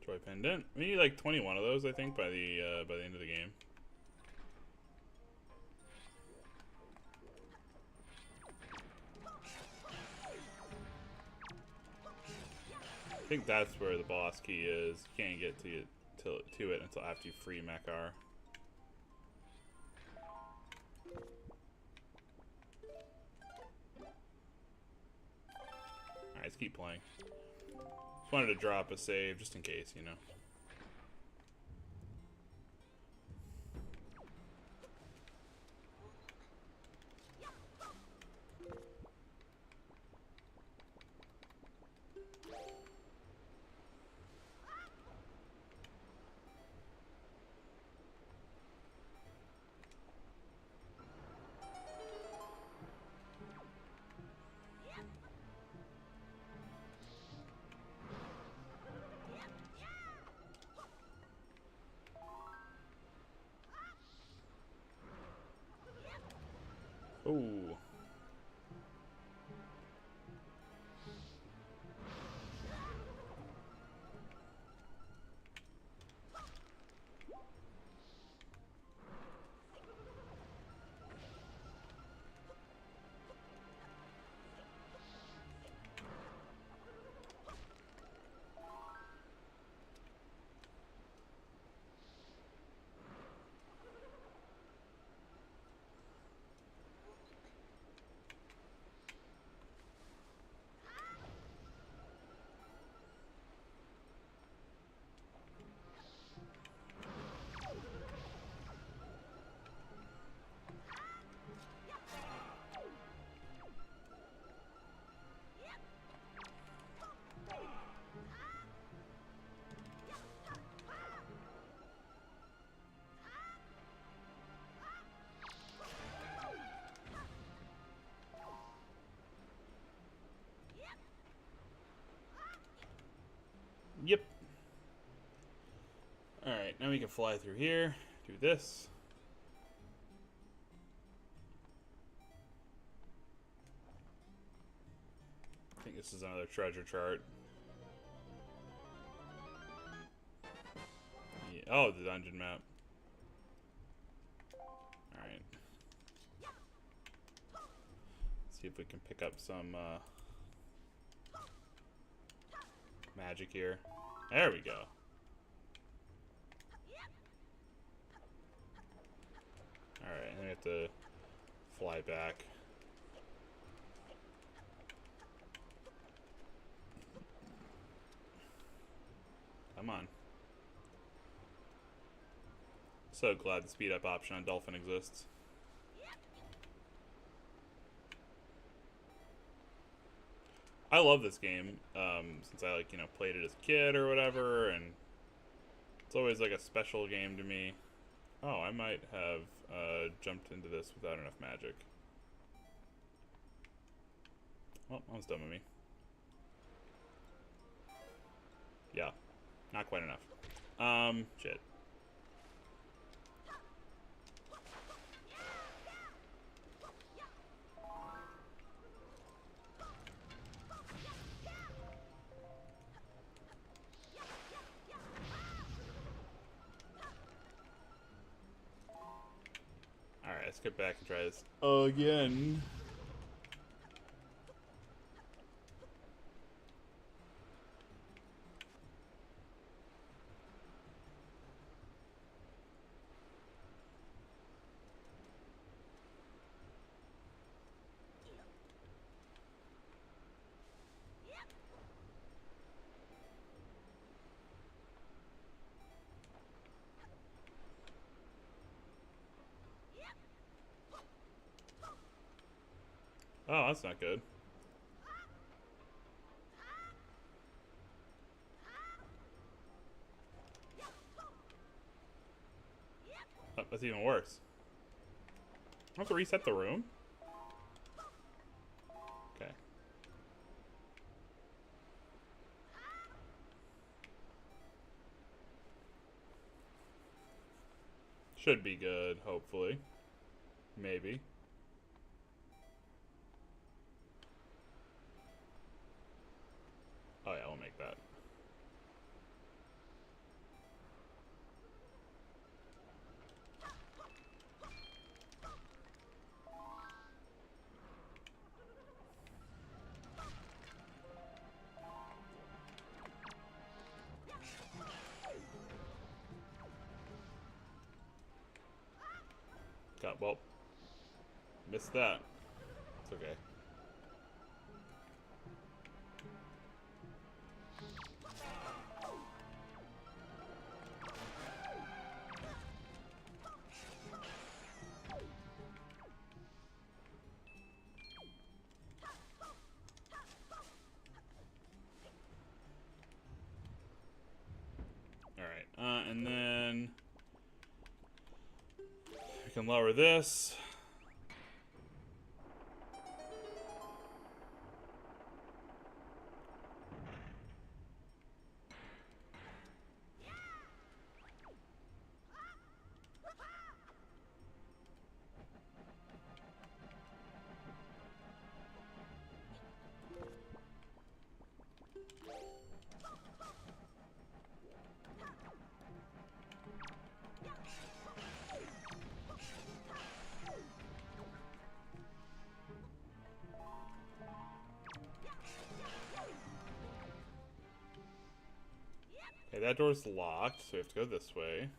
Joy pendant. We need like 21 of those, I think, by the end of the game. I think that's where the boss key is. You can't get to it until after you free Makar. Alright, let's keep playing. Just wanted to drop a save just in case, you know. Oh. Yep. Alright, now we can fly through here. Do this. I think this is another treasure chart. Yeah. Oh, the dungeon map. Alright. See if we can pick up some magic here. There we go. Alright, and we have to fly back. Come on. So glad the speed up option on Dolphin exists. I love this game, since I, like, you know, played it as a kid or whatever, and it's always, like, a special game to me. Oh, I might have, jumped into this without enough magic. Well, that was dumb of me. Yeah, not quite enough. Shit. Alright, let's get back and try this again. Oh, that's not good. Oh, that's even worse. I have to reset the room? Okay. Should be good, hopefully. Maybe. Oh yeah, we'll make that. God, well, missed that. It's okay. Alright, and then we can lower this. Okay, that door's locked, so we have to go this way.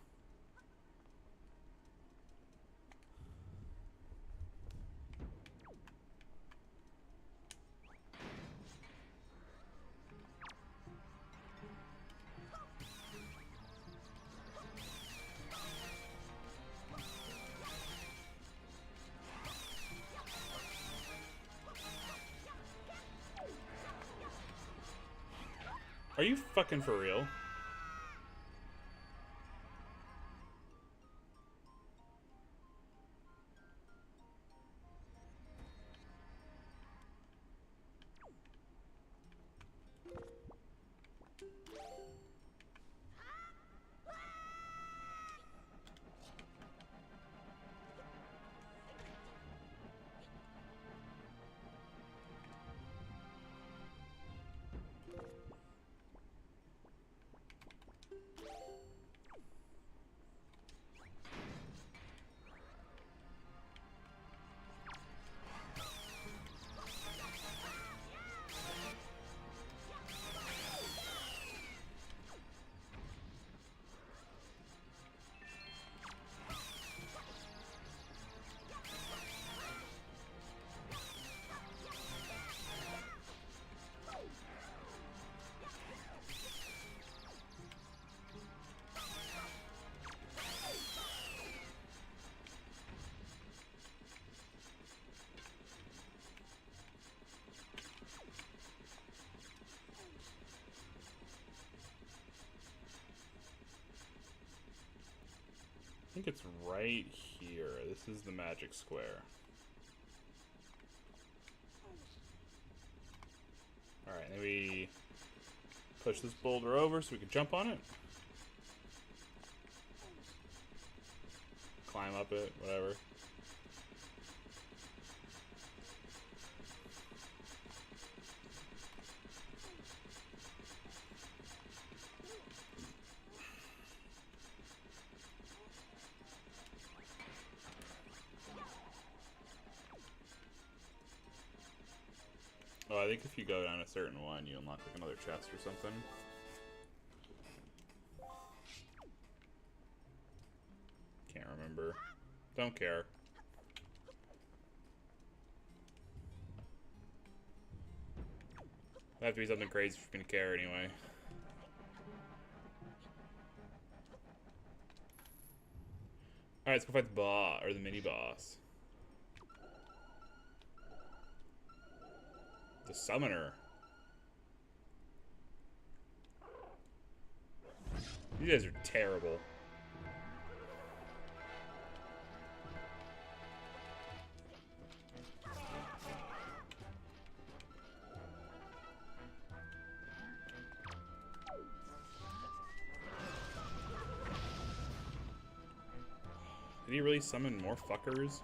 Are you fucking for real? I think it's right here. This is the magic square. Alright, then we push this boulder over so we can jump on it. Climb up it, whatever. Oh, I think if you go down a certain one, you unlock like another chest or something. Can't remember. Don't care. It'll have to be something crazy if you're gonna care anyway. Alright, let's go fight the boss, or the mini boss. The summoner. You guys are terrible. Did he really summon more fuckers?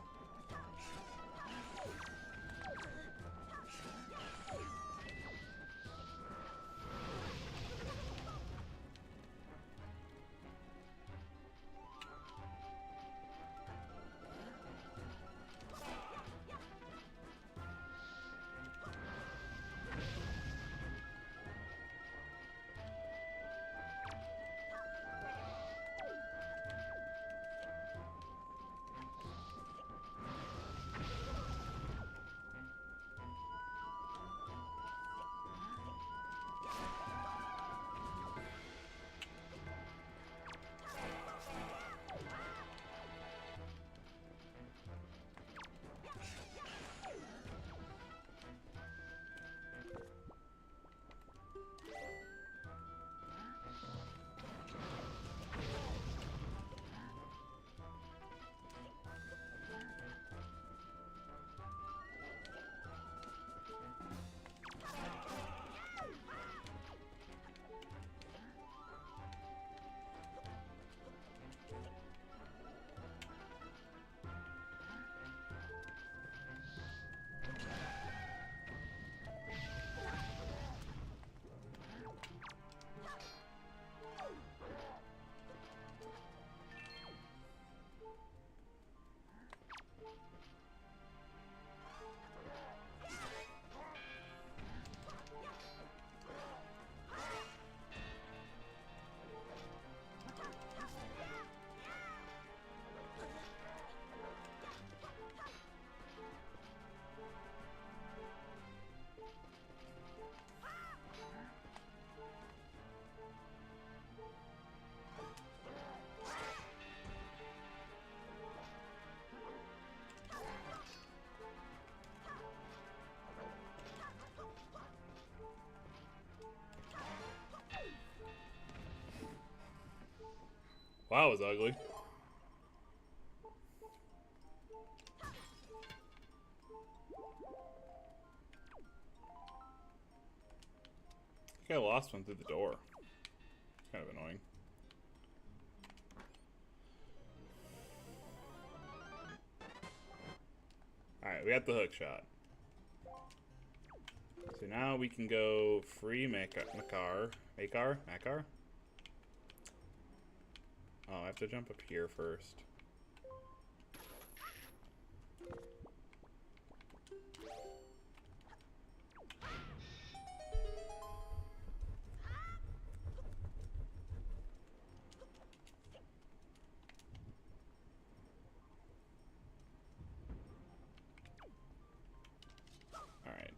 Wow, it was ugly. I think I lost one through the door. It's kind of annoying. Alright, we got the hook shot. So now we can go free Makar. Oh, I have to jump up here first. Alright.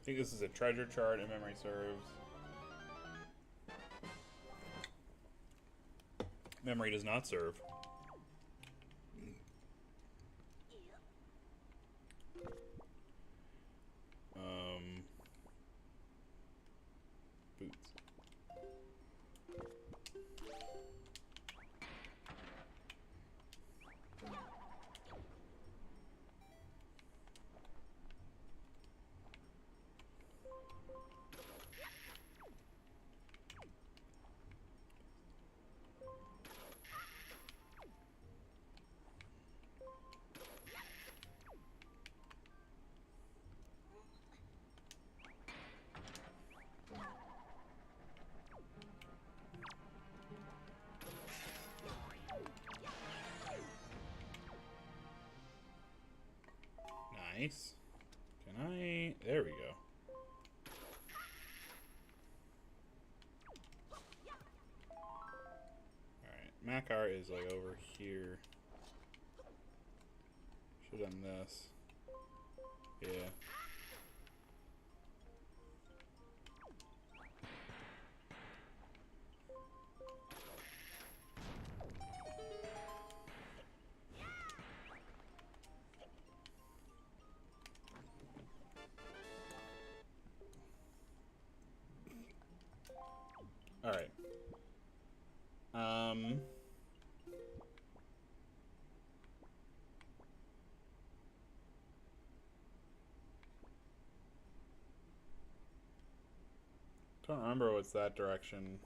I think this is a treasure chart and memory serves. Memory does not serve. Boots. Nice. Can I? There we go. Alright, Makar is like over here. Should've done this. Yeah. Alright. Don't remember what's that direction.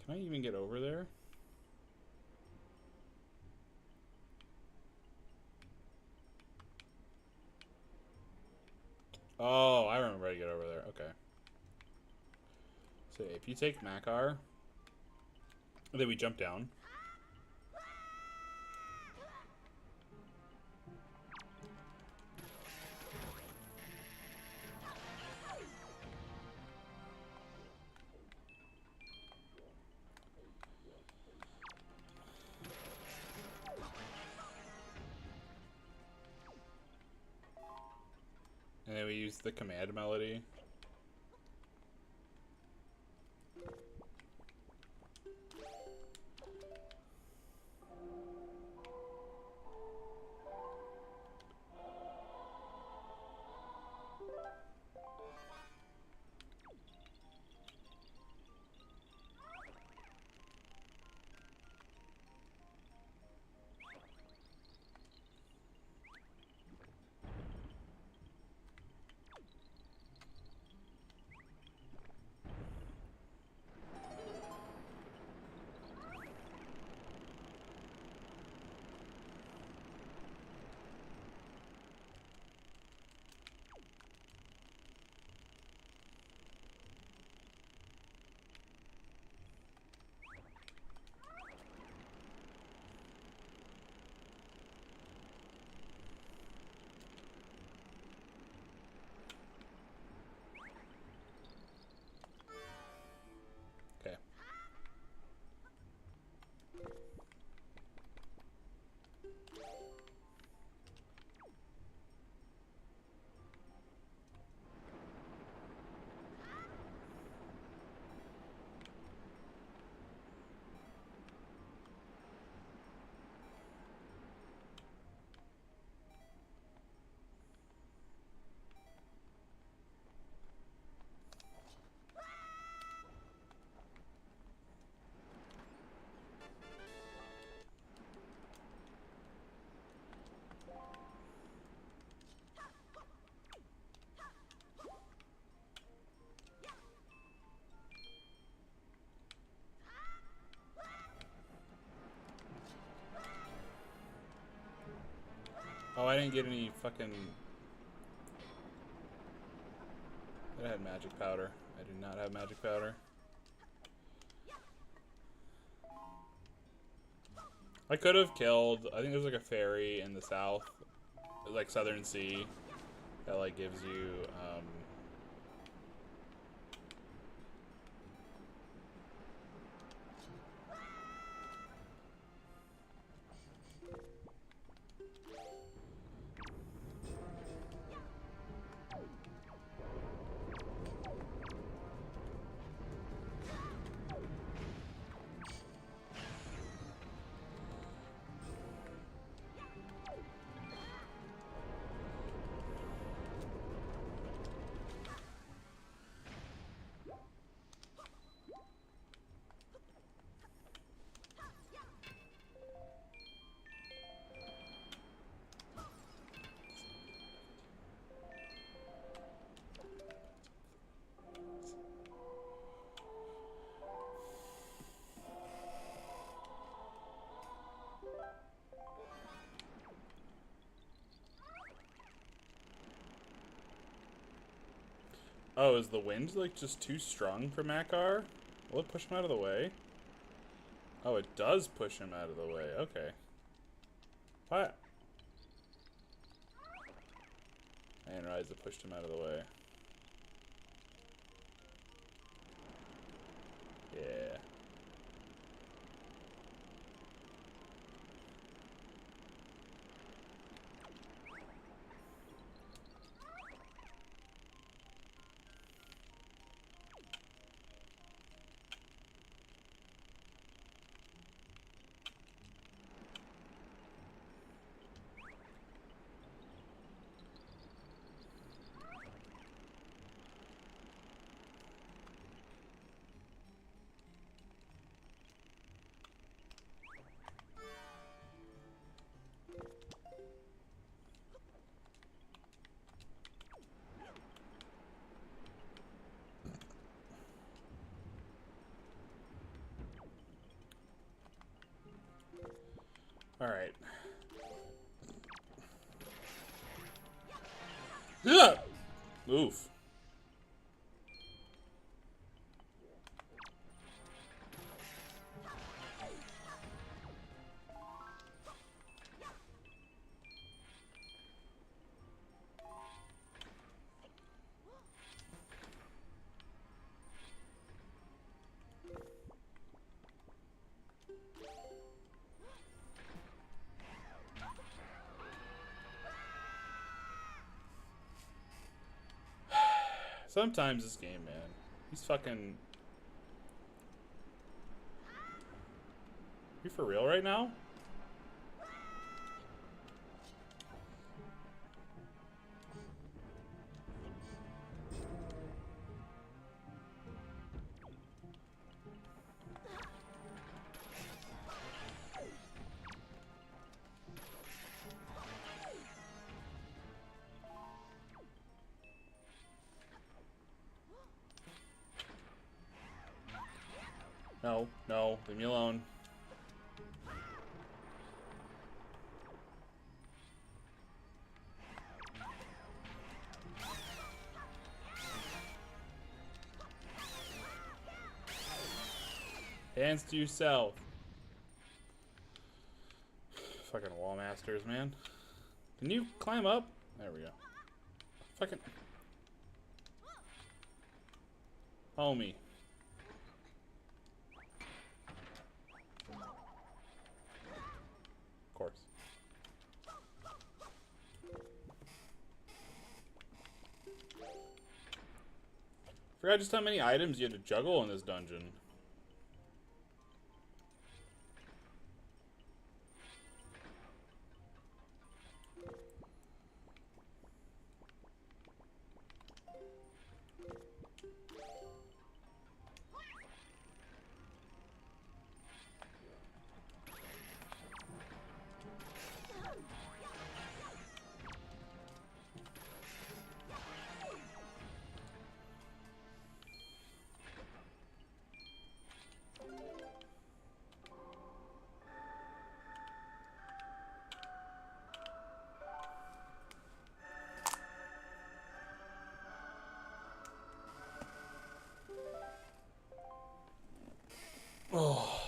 Can I even get over there? Oh, I remember how to get over there. Okay. So if you take Makar, then we jump down. And then we use the command melody. Oh, I didn't get any fucking... I had magic powder. I do not have magic powder. I could have killed... I think there's like a fairy in the south. Like Southern Sea. That like gives you... Oh, is the wind like just too strong for Makar? Will it push him out of the way? Oh, it does push him out of the way. Okay. What? I didn't realize it pushed him out of the way. Yeah. Alright. Yeah! Oof. Sometimes this game, man. He's fucking... You for real right now? No, no, leave me alone. Hands to yourself. Fucking wall masters, man. Can you climb up? There we go. Fucking... Homie. Of course. Forgot just how many items you had to juggle in this dungeon. Oh.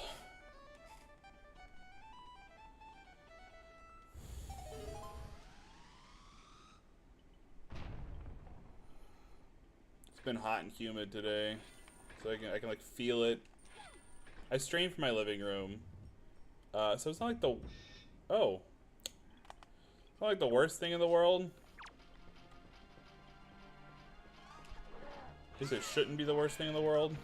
It's been hot and humid today, so I can like feel it. I stream from my living room, so it's not like the it's not like the worst thing in the world. At least it shouldn't be the worst thing in the world.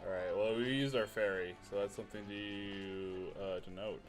Alright, well, we used our fairy, so that's something to note.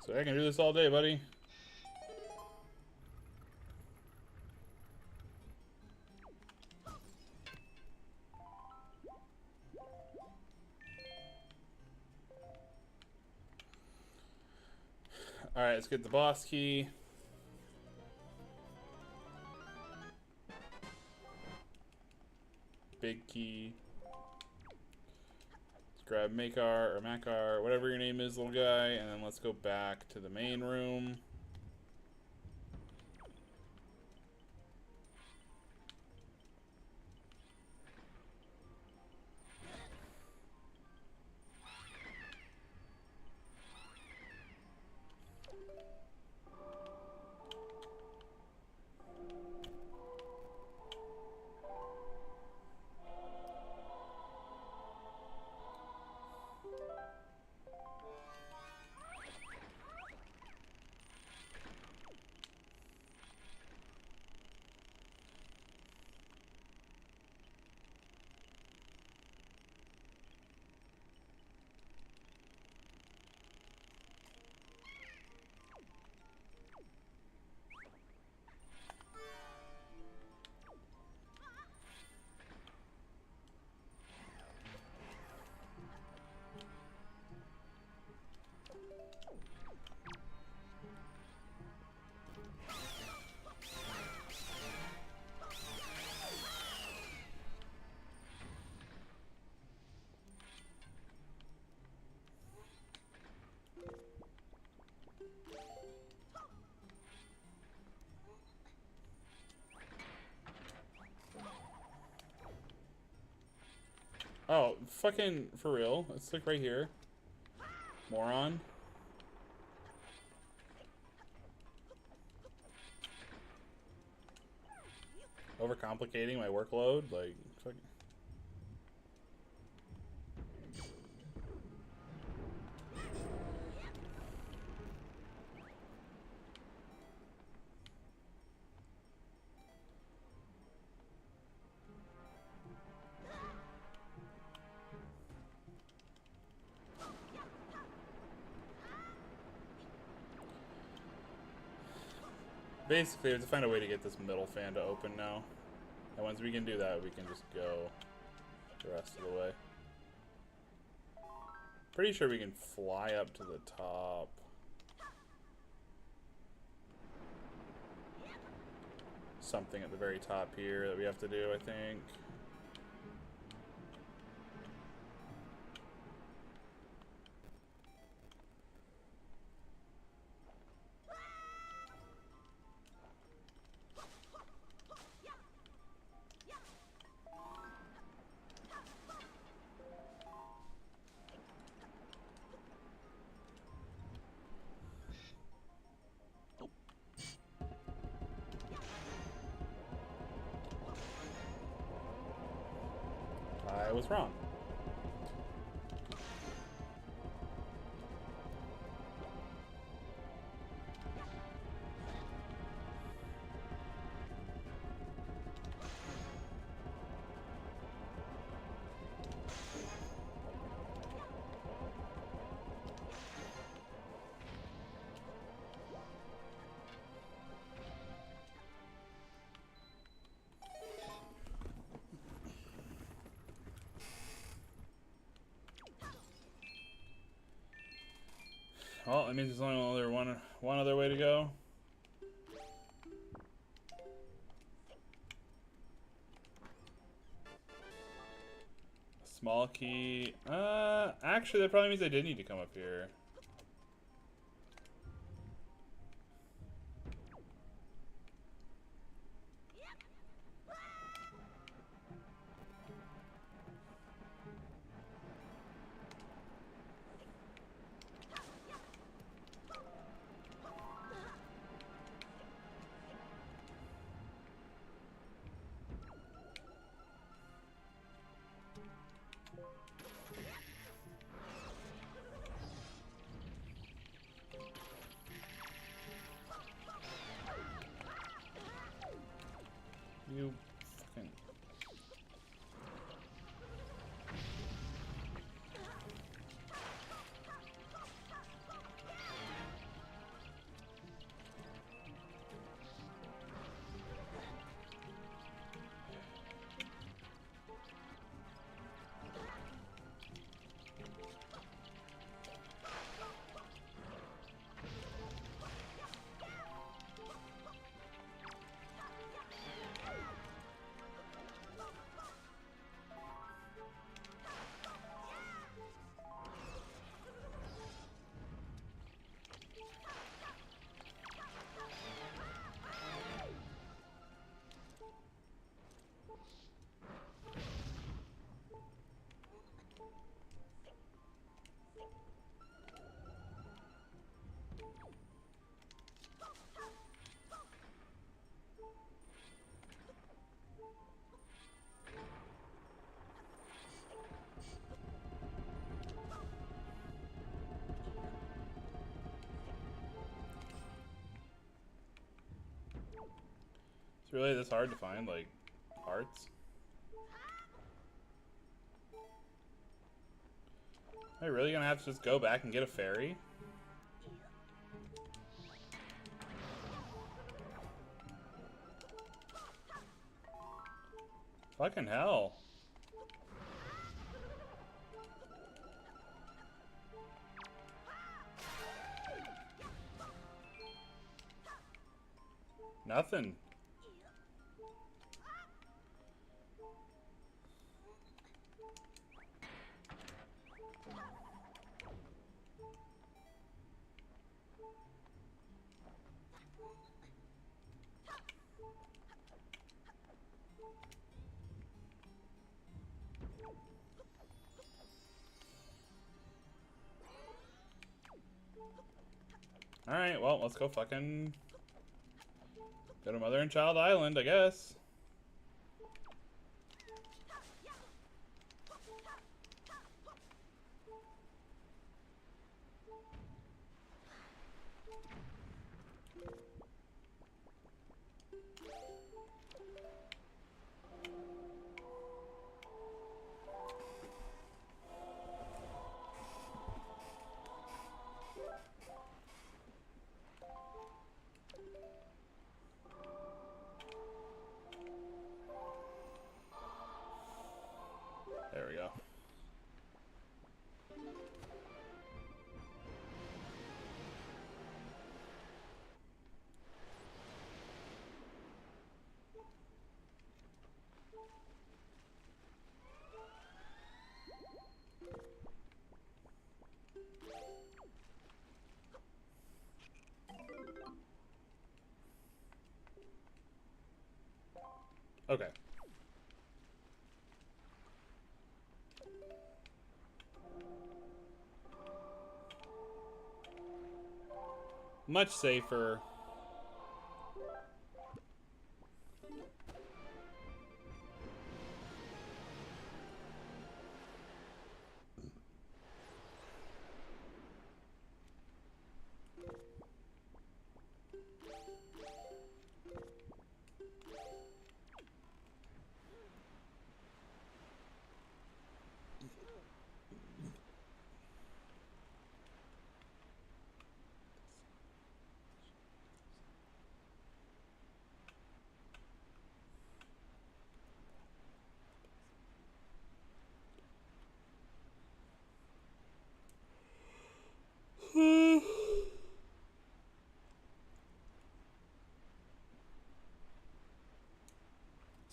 So I can do this all day, buddy. Alright, let's get the boss key. Big key. Let's grab Makar or Makar, whatever your name is, little guy, and then let's go back to the main room. Oh, fucking for real. It's like right here. Moron. Overcomplicating my workload, like fucking. Basically, we have to find a way to get this middle fan to open now. And once we can do that, we can just go the rest of the way. Pretty sure we can fly up to the top. Something at the very top here that we have to do, I think. I was wrong. Well, that means there's only one other way to go. Small key. Actually, that probably means I did need to come up here. You fucking... It's really this hard to find, like, hearts? Am I really gonna have to just go back and get a fairy? Fucking hell. Nothing. Alright, well, let's go fucking go to Mother and Child Island, I guess. Okay. Much safer.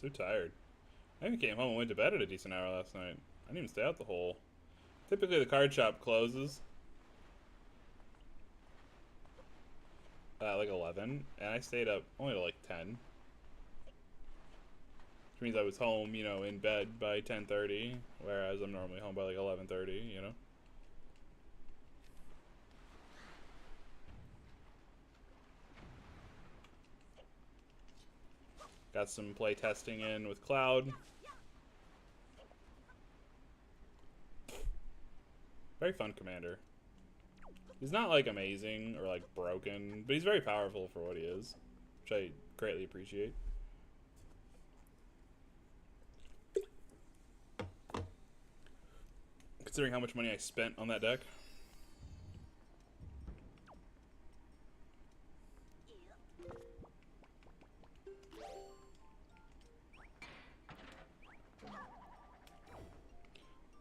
So tired. I even came home and went to bed at a decent hour last night. I didn't even stay out the whole. Typically, the card shop closes at like 11, and I stayed up only till like 10. Which means I was home, you know, in bed by 10:30, whereas I'm normally home by like 11:30, you know? Got some play testing in with Cloud. Very fun commander. He's not like amazing or like broken, but he's very powerful for what he is, which I greatly appreciate. Considering how much money I spent on that deck.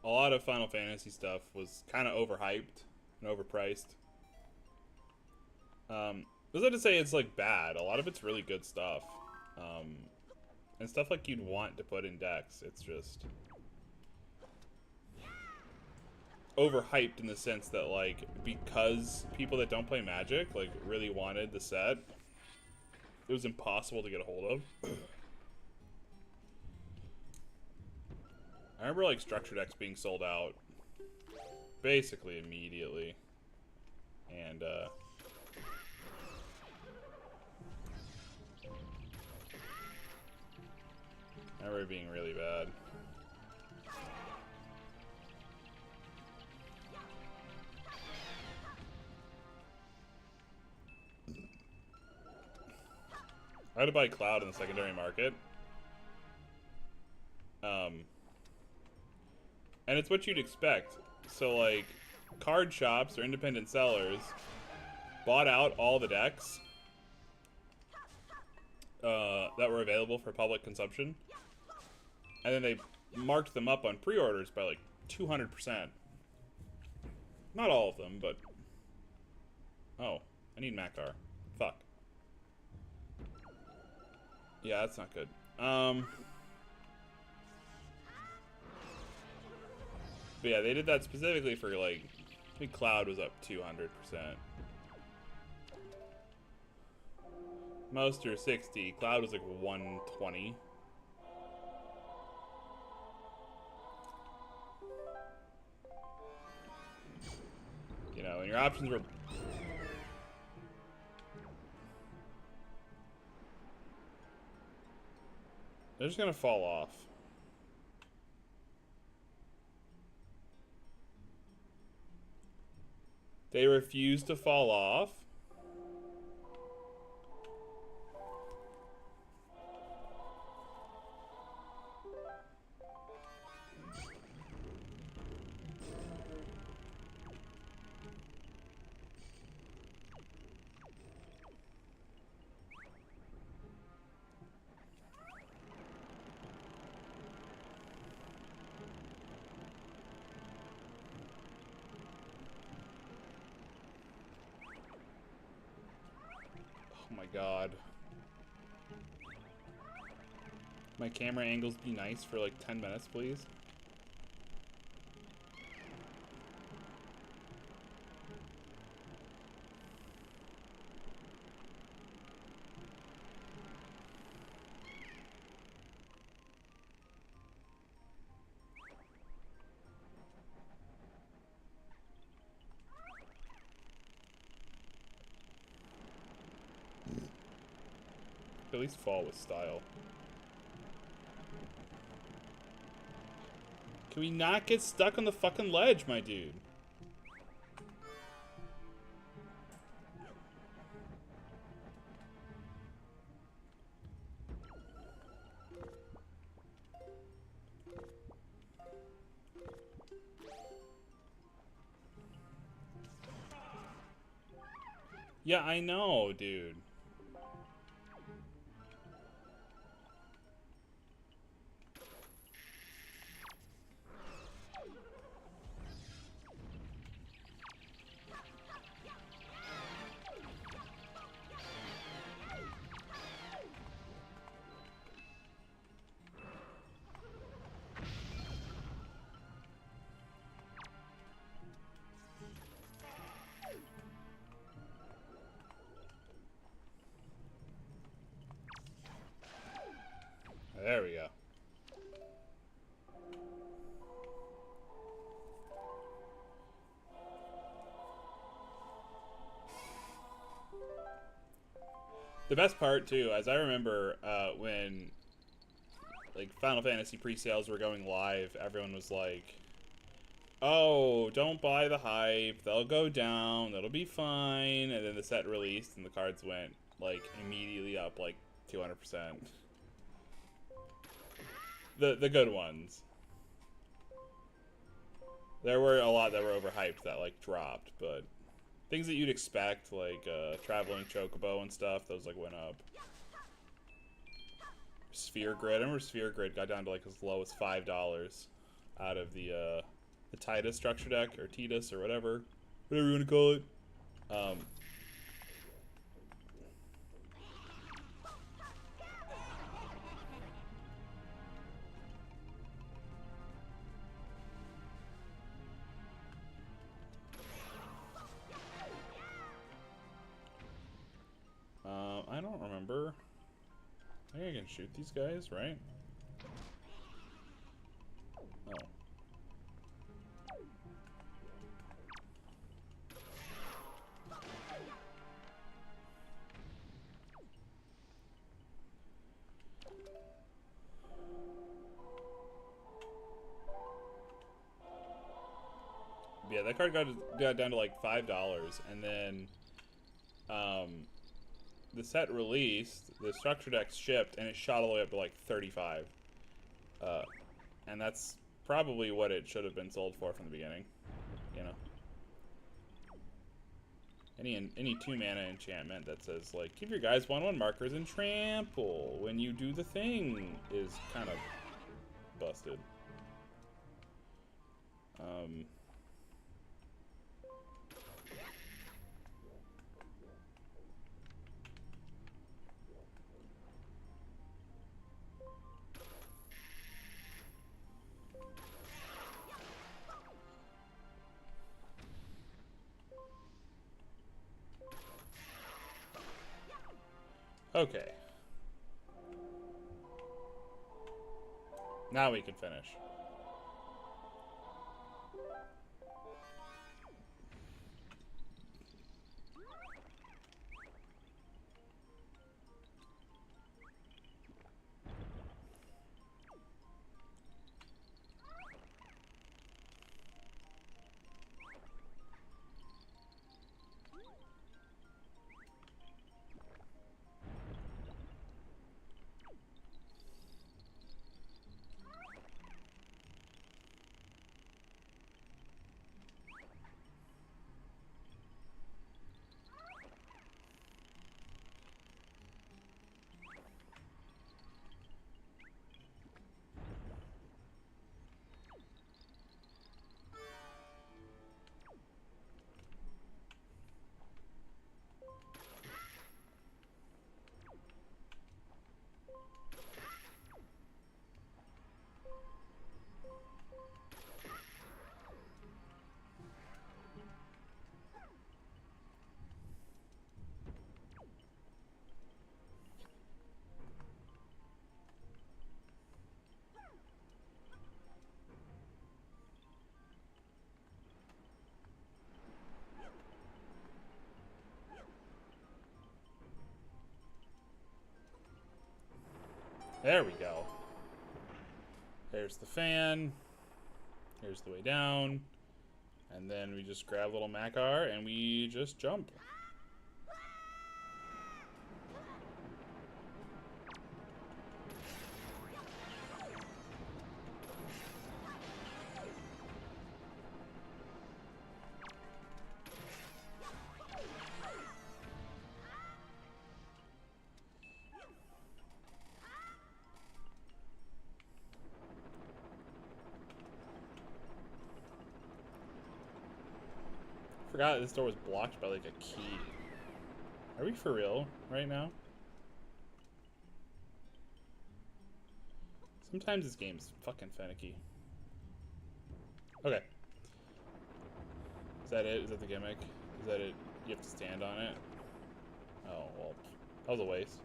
A lot of Final Fantasy stuff was kind of overhyped and overpriced. That's not to say it's like bad. A lot of it's really good stuff, and stuff like you'd want to put in decks. It's just overhyped in the sense that like because people that don't play Magic like really wanted the set, it was impossible to get a hold of. I remember like structure decks being sold out basically immediately, and I remember it being really bad. I had to buy Cloud in the secondary market. And it's what you'd expect. So, like, card shops or independent sellers bought out all the decks that were available for public consumption. And then they marked them up on pre-orders by, like, 200%. Not all of them, but... Oh, I need Makar. Fuck. Yeah, that's not good. But yeah, they did that specifically for, like, I think Cloud was up 200%. Most are 60. Cloud was like 120. You know, and your options were... They're just gonna fall off. They refuse to fall off. Oh my god. My camera angles be nice for like 10 minutes, please. At least fall with style. Can we not get stuck on the fucking ledge, my dude? Yeah, I know, dude. There we go. The best part, too, as I remember when like Final Fantasy pre-sales were going live, everyone was like, oh, don't buy the hype, they'll go down, it'll be fine. And then the set released and the cards went like immediately up like 200%. The good ones. There were a lot that were overhyped that like dropped, but things that you'd expect, like Traveling Chocobo and stuff, those like went up. Sphere Grid, I remember Sphere Grid got down to like as low as $5 out of the Titus structure deck, or Titus, or whatever you want to call it. I don't remember. I think I can shoot these guys, right? Oh. Yeah, that card got down to like $5, and then the set released, the structure deck shipped, and it shot all the way up to like 35. And that's probably what it should have been sold for from the beginning, you know. Any 2-mana enchantment that says like give your guys 1/1 markers and trample when you do the thing is kind of busted. Okay. Now we can finish. There we go. There's the fan. Here's the way down. And then we just grab little Makar and we just jump. Forgot this door was blocked by like a key. Are we for real right now? Sometimes this game's fucking finicky. Okay. Is that it? Is that the gimmick? Is that it? You have to stand on it? Oh, well. That was a waste.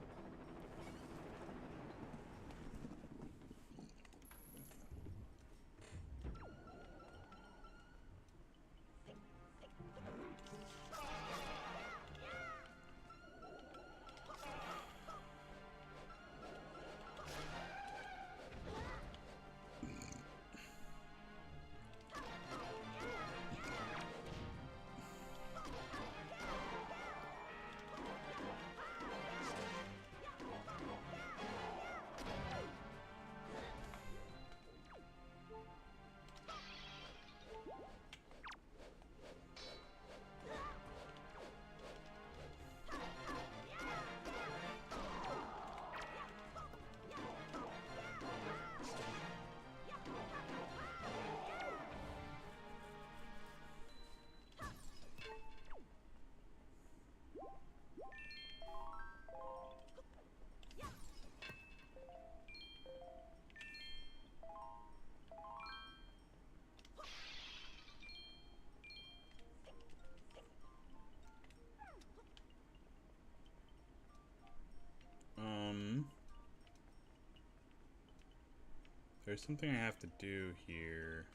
There's something I have to do here.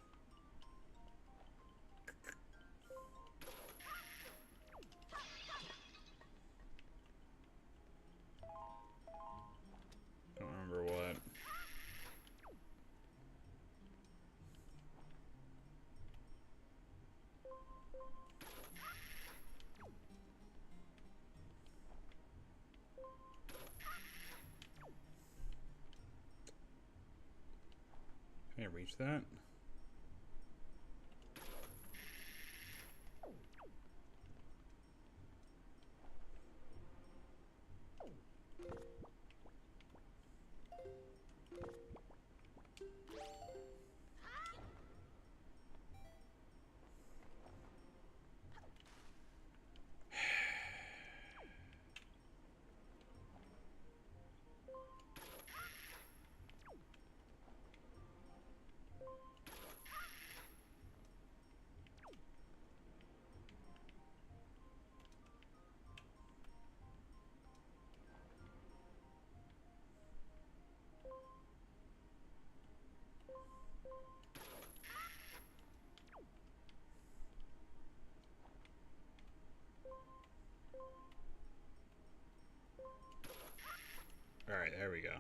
Don't remember what. Can I reach that? Alright, there we go.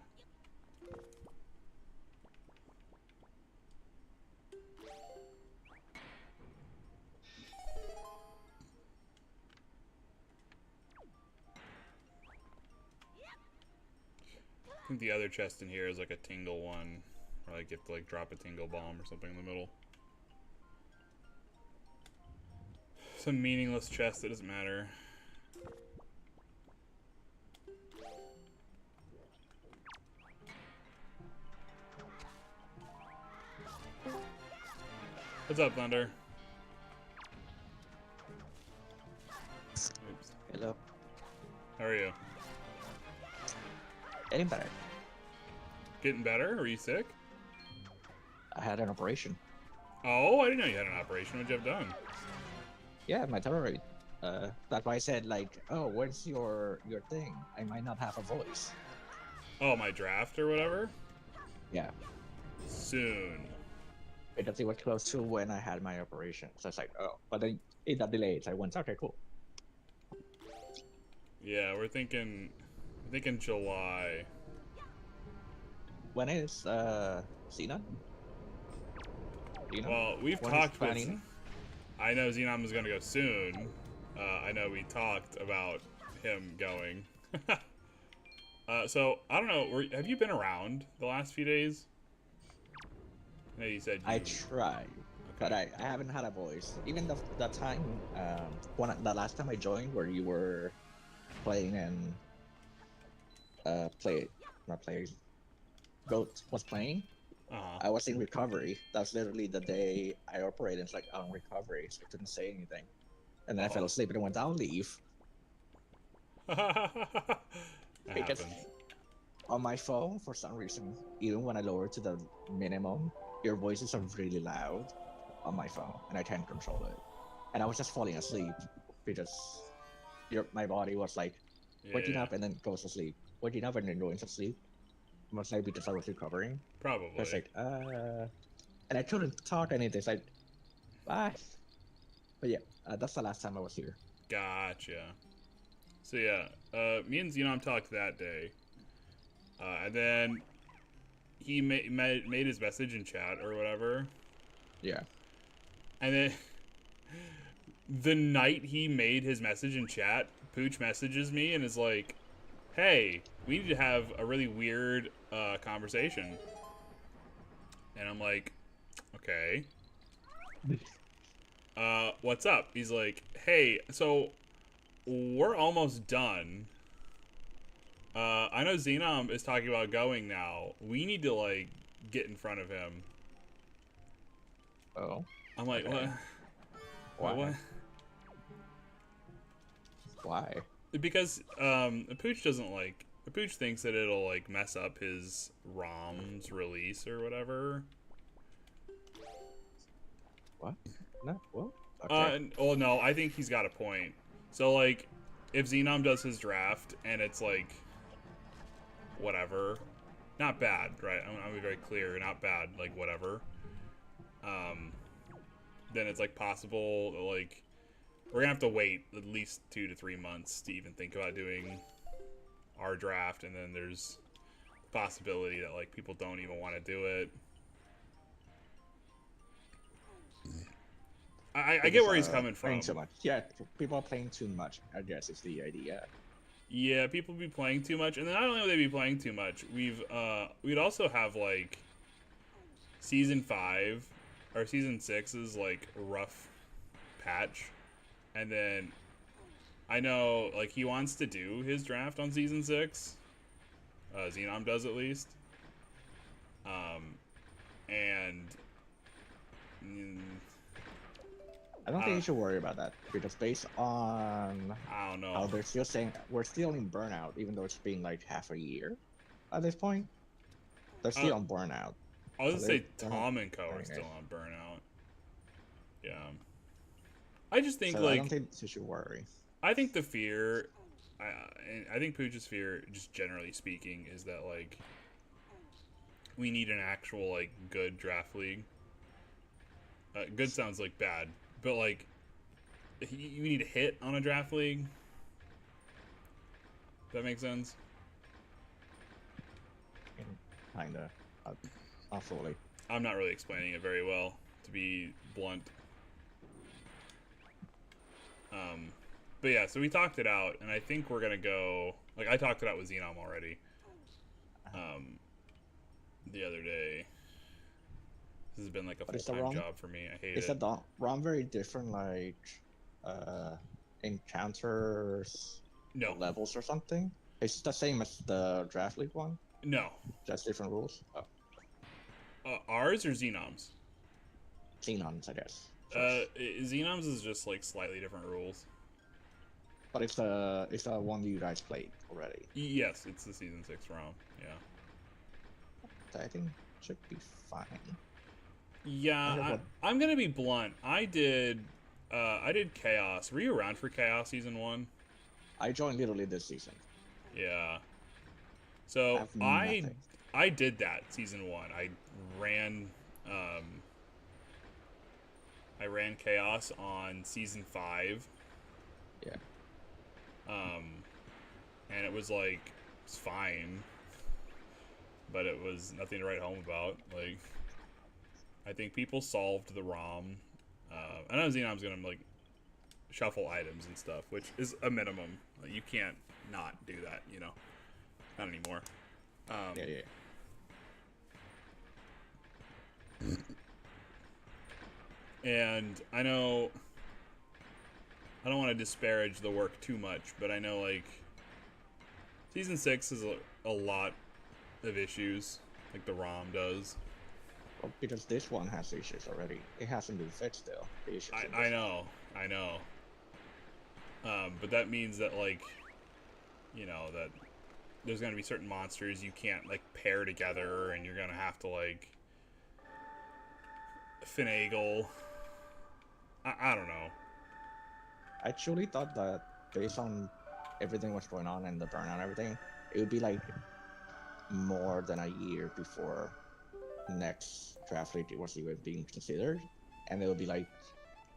I think the other chest in here is like a tingle one. Or like you have to like drop a tingle bomb or something in the middle. Some meaningless chest that doesn't matter. What's up, Thunder? Oops. Hello. How are you? Getting better. Getting better? Are you sick? I had an operation. Oh, I didn't know you had an operation. What'd you have done? Yeah, my thyroid. That's why I said like, oh, where's your thing? I might not have a voice. Oh, my draft or whatever? Yeah. Soon. Because it was close to when I had my operation. So it's like, oh, but then it got delayed. So I went, okay, cool. Yeah, we're thinking July. when is Xenon? Do you know? Well, we've When he's talked with. planning? I know Xenon was gonna go soon. I know we talked about him going. So I don't know. Have you been around the last few days? I know you said I you. tried, but Okay. I haven't had a voice. Even the time the last time I joined where you were playing and play not playing Goat was playing, Uh I was in recovery. That's literally the day I operated. It's like on recovery, so I couldn't say anything. And then I fell huh. asleep and went, I'll leave. That Because happens. on my phone, for some reason, even when I lower it to the minimum, your voices are really loud on my phone, and I can't control it. And I was just falling asleep because my body was like waking Yeah. up and then goes to sleep, waking up and then going to sleep. Most likely because I was recovering. So it's Probably. like, and I couldn't talk anything. It's like, bye. But yeah, that's the last time I was here. Gotcha. So yeah, me and Xenon talked that day, and then he made his message in chat or whatever, Yeah. and then the night he made his message in chat, Pooch messages me and is like, "Hey, we need to have a really weird conversation," and I'm like, "Okay, what's up?" He's like, "Hey, so we're almost done. I know Xenom is talking about going now. We need to like get in front of him." Oh. I'm like, what? Okay. What? What? Why? Why? Because Pooch doesn't like. Pooch thinks that it'll like mess up his ROM's release or whatever. What? No. Well. Okay. Well, no, I think he's got a point. So like, if Xenom does his draft and it's like, whatever, not bad, right? I'm gonna be very clear, not bad, like whatever. Um, then it's like possible, like we're gonna have to wait at least 2 to 3 months to even think about doing our draft, and then there's the possibility that like people don't even want to do it. I get Because where he's coming playing too from. much. Yeah, people are playing too much. I guess is the idea. Yeah, people be playing too much, and then not only would they be playing too much, we'd also have like season 5 or season 6 is like a rough patch, and then I know like he wants to do his draft on season 6. Xenom does at least. Um, and mm, I don't think uh, you should worry about that because based on I don't know. how they're still saying we're still in burnout, even though it's been like half a year at this point. They're Uh, still on burnout, I was so gonna say they're not Tom and Co are doing still it. on burnout. Yeah, I just think So I don't like think you should worry. I think the fear, I think Pooch's fear, just generally speaking, is that like we need an actual like good draft league. Good sounds like bad, but like you need a hit on a draft league. That makes sense. Kinda, uh, not fully. I'm not really explaining it very well, to be blunt. Um, but yeah, so we talked it out, and I think we're gonna go. Like I talked it out with Xenom already. Um, the other day. This has been like a But full is the time wrong? job for me. I hate Is it. that wrong? Very different, like uh, encounters No, or levels or something. It's the same as the draft league one, no. just different rules. Oh, Ours or Xenom's? Xenons, I guess. First, Xenom's is just like slightly different rules. but it's the one you guys played already. Yes, it's the season 6 round. Yeah. So I think should be fine. Yeah, Wonder what I'm gonna be blunt. I did Chaos. Were you around for Chaos season 1? I joined literally this season. Yeah. I So have nothing. I did that season 1. Ran um I ran Chaos on season 5. Yeah. And it was like it's fine. but it was nothing to write home about. Like, I think people solved the ROM. I know Xenom's gonna like shuffle items and stuff, which is a minimum. Like, you can't not do that, you know. Not anymore. Yeah. And I know I don't want to disparage the work too much, but I know like Season 6 is a lot of issues, like the ROM does. Well, because this one has issues already. It hasn't been fixed still. The issues. I know. But that means that like, you know, that there's gonna be certain monsters you can't like pair together, and you're gonna have to like finagle. I don't know. I actually thought that based on everything what's going on and the burnout and everything, it would be like more than a year before next draft league was even being considered, and there would be like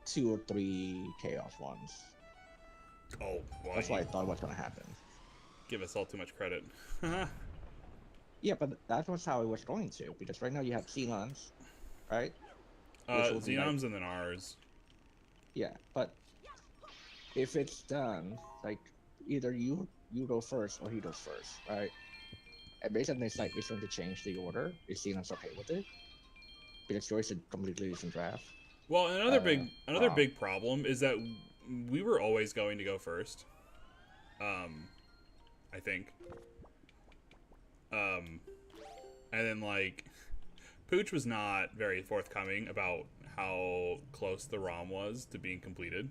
2 or 3 chaos ones. Oh, well, That's what I thought was gonna happen. Give us all too much credit. Yeah, but that was how it was going to, because right now you have Xenons, right? Xenoms and then ours. Yeah, but if it's done, like either you go first or he goes first, right? And basically it's like it's going to change the order. Is Xenon's okay with it? Because yours is a completely different draft. Well, another big problem is that we were always going to go first. I think. And then like Pooch was not very forthcoming about how close the ROM was to being completed.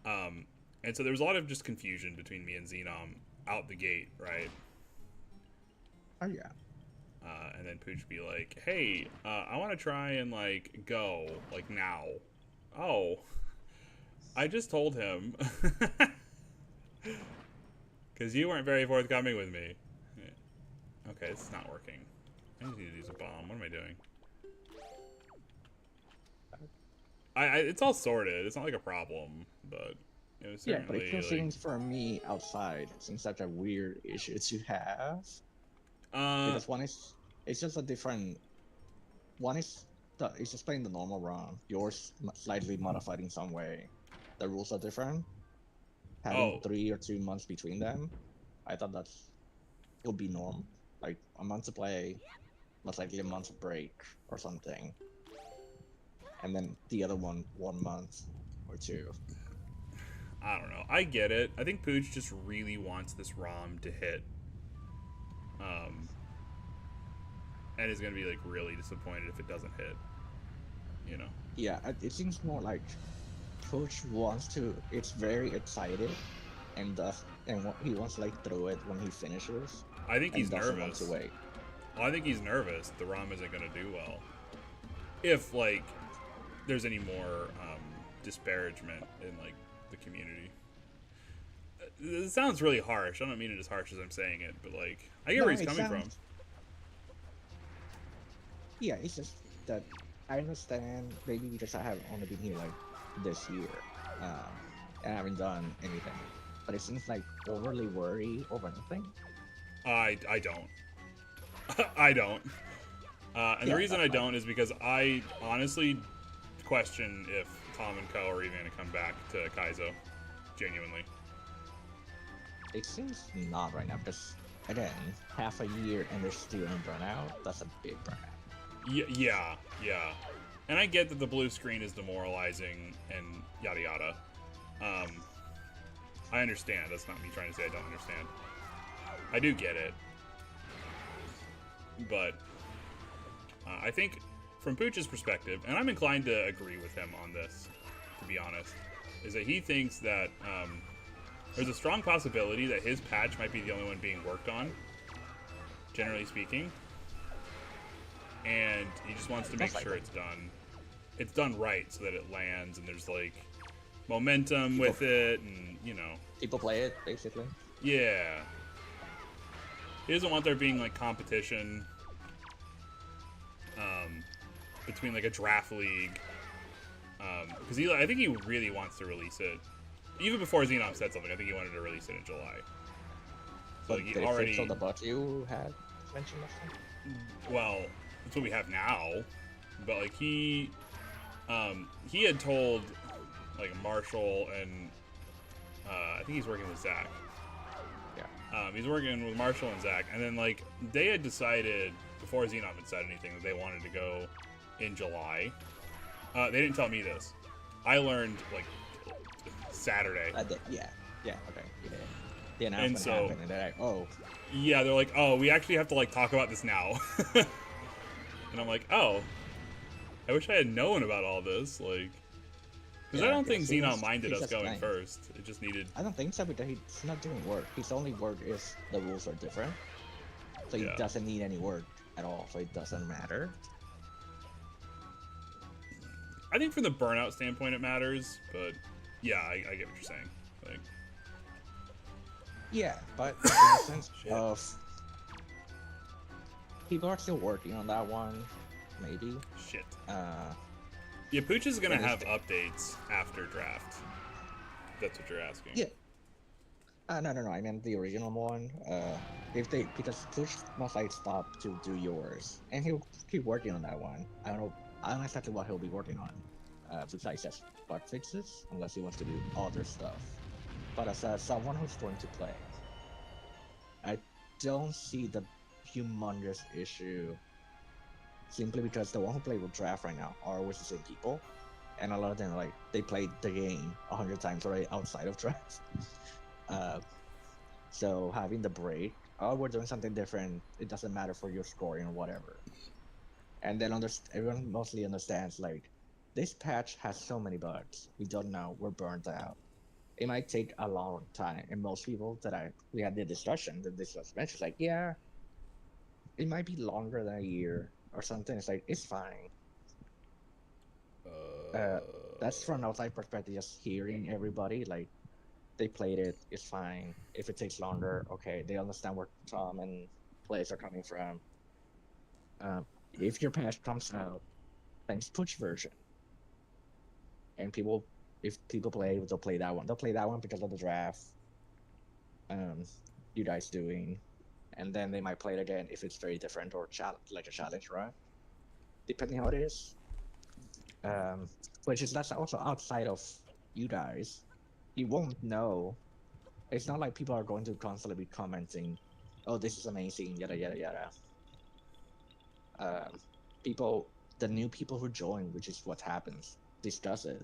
And so there was a lot of just confusion between me and Xenom out the gate, right? Oh yeah. And then Pooch be like, "Hey, I want to try and like go like now." Oh, I just told him because you weren't very forthcoming with me. Okay, this is not working. I just need to use a bomb. What am I doing? It's all sorted. It's not like a problem, but it was certainly. Yeah, but it still seems for me outside, it seems such a weird issue to have. Because one is, it's just a different. One is, it's just playing the normal ROM. Yours slightly modified in some way. The rules are different. Having 3 or 2 months between them, I thought would be norm. Like a month to play, most likely a month break or something, and then the other 1 month or 2. I don't know. I get it. I think Pooch just really wants this ROM to hit. And is going to be like really disappointed if it doesn't hit. You know? Yeah, it seems more like Coach wants to. It's very excited, and he wants to like throw it when he finishes. I think he's doesn't nervous. Want to wait. Well, I think he's nervous. The ROM isn't going to do well. If like there's any more disparagement in like the community. It sounds really harsh. I don't mean it as harsh as I'm saying it, but like I get where he's coming from. Yeah, it's just that I understand. Maybe because I have only been here like this year, and I haven't done anything. But it seems like overly worried over nothing. I don't. I don't. And the reason I don't is because I honestly question if Tom and Co are even going to come back to Kaizo. Genuinely. It seems not right now, because again, half a year and they're still in burnout. That's a big burnout. Yeah. And I get that the blue screen is demoralizing and yada yada. I understand. That's not me trying to say I don't understand. I do get it. But I think from Pooch's perspective, and I'm inclined to agree with him on this, to be honest, is that he thinks that there's a strong possibility that his patch might be the only one being worked on, generally speaking. And he just wants to make sure it's done right so that it lands and there's like momentum with it, and you know, people play it basically. Yeah, he doesn't want there being like competition between like a draft league, because I think he really wants to release it even before Xenom said something. I think he wanted to release it in July. So But like, he did already it fix all the bugs you had? mentioned last time? Well, that's what we have now. But like he had told like Marshall and I think he's working with Zach. Yeah. He's working with Marshall and Zach, and then like they had decided before Xenon had said anything that they wanted to go in July. They didn't tell me this. I learned like Saturday. Yeah. Okay. Yeah. The announcement happened, and they're like, "Oh." Yeah, they're like, "Oh, we actually have to like talk about this now." And I'm like, "Oh, I wish I had known about all this." Like, because I don't think Xenon minded us going first. It just needed. I don't think so, because he's not doing work. His only work is the rules are different, so he doesn't need any work at all. So it doesn't matter. I think from the burnout standpoint, it matters, but yeah, I get what you're saying. Like, yeah, but in the sense of people are still working on that one, maybe. Shit. Yeah, Pooch is gonna have updates after draft. That's what you're asking. Yeah. No. I meant the original one. Because Pooch must like stop to do yours, and he'll keep working on that one. I don't know exactly what he'll be working on. Besides just bug fixes, unless he wants to do other stuff. But as someone who's going to play, I don't see the humongous issue. Simply because the one who play with draft right now are always the same people, and a lot of them like they played the game 100 times already outside of draft. So having the break, oh, we're doing something different. It doesn't matter for your scoring or whatever. And then everyone mostly understands like this patch has so many bugs. We don't know. We're burnt out. It might take a long time. And most people we had the discussion that this was mentioned, like, yeah, it might be longer than a year or something. It's like it's fine. That's from an outside perspective, just hearing everybody like they played it, it's fine. If it takes longer, okay, they understand where Tom and players are coming from. If your patch comes out, thanks Push version, and if people play, they'll play that one. They'll play that one because of the draft. You guys doing, and then they might play it again if it's very different or like a challenge run, depending how it is. Which is that's also outside of you guys. You won't know. It's not like people are going to constantly be commenting, "Oh, this is amazing," yada yada yada. People, the new people who join, which is what happens, discuss it,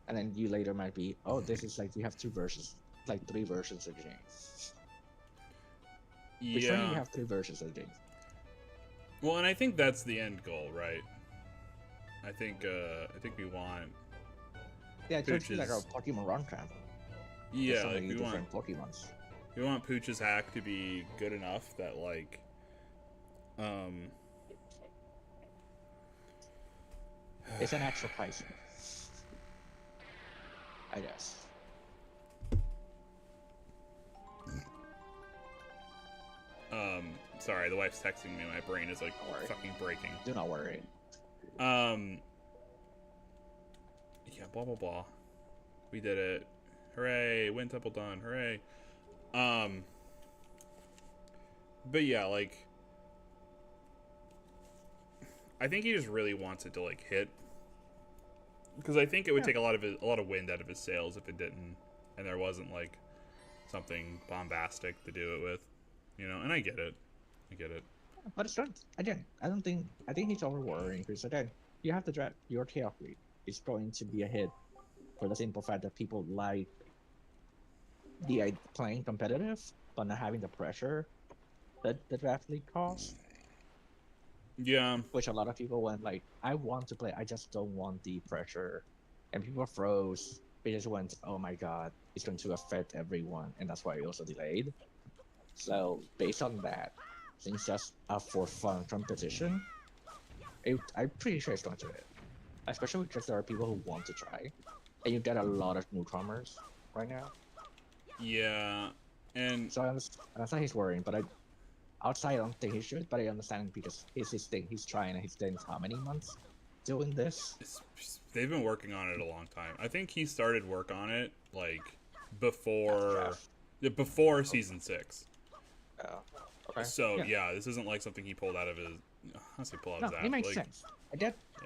and then you later might be, "Oh, this is like we have two versions, like three versions of the game." Which one do you have three versions of the game? Well, and I think that's the end goal, right? I think we want. Yeah, it should be like our Pokemon Run camp. Yeah, so like many different Pokemons. We want Pooch's hack to be good enough that like, it's an actual price, I guess. Sorry, the wife's texting me. My brain is like fucking breaking. Do not worry. Yeah, blah blah blah. We did it. Hooray! Wind Temple done. Hooray! But yeah, like, I think he just really wants it to like hit, because I think it would take a lot of wind out of his sails if it didn't, and there wasn't like something bombastic to do it with, you know. And I get it. But it's not. Again, I think he's over worrying, because again, you have to draft your chaos league. It's going to be a hit for the simple fact that people like the playing competitive, but not having the pressure that the draft league costs. Yeah. Which a lot of people went like, I want to play, I just don't want the pressure. And people froze. They just went, oh my god, it's going to affect everyone, and that's why it also delayed. So based on that, since just a for fun competition, I'm pretty sure it's going to hit. Especially because there are people who want to try, and you get a lot of newcomers right now. Yeah, and so I understand he's worrying, but outside I don't think he should. But I understand because it's his thing. He's trying, and he's spent how many months doing this? They've been working on it a long time. I think he started work on it like before season 6. Oh, Okay. So Yeah. yeah, this isn't like something he pulled out of his. I say pull out No, his it ass. makes Like, sense.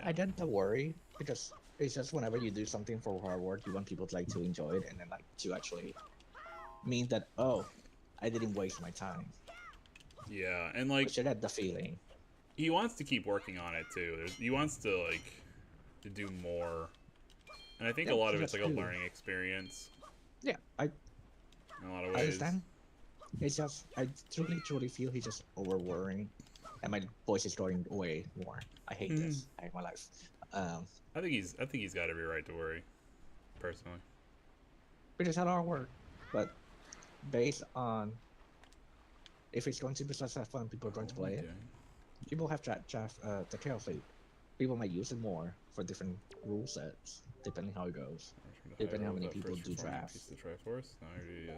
I did the worry because it's just whenever you do something for hard, you want people to like to enjoy it and then like to actually mean that, oh, I didn't waste my time. yeah, and like Which I get the feeling. he wants to keep working on it too. He wants to like to do more, and I think a Yeah, lot he of it's just like a do. learning experience Yeah, in a lot of I ways. understand. It's just I truly feel he's just over worrying, and my voice is going way more. I hate this. I hate my life. Um, I think he's got every right to worry, personally. which is a lot of work, but based on if it's going to be successful and people are going to What am play I it, doing? people have the chaos league. People might use it more for different rule sets, depending how it goes, Return to high depending how roll many without people first do performing a piece drafts, of the Triforce. No, I already,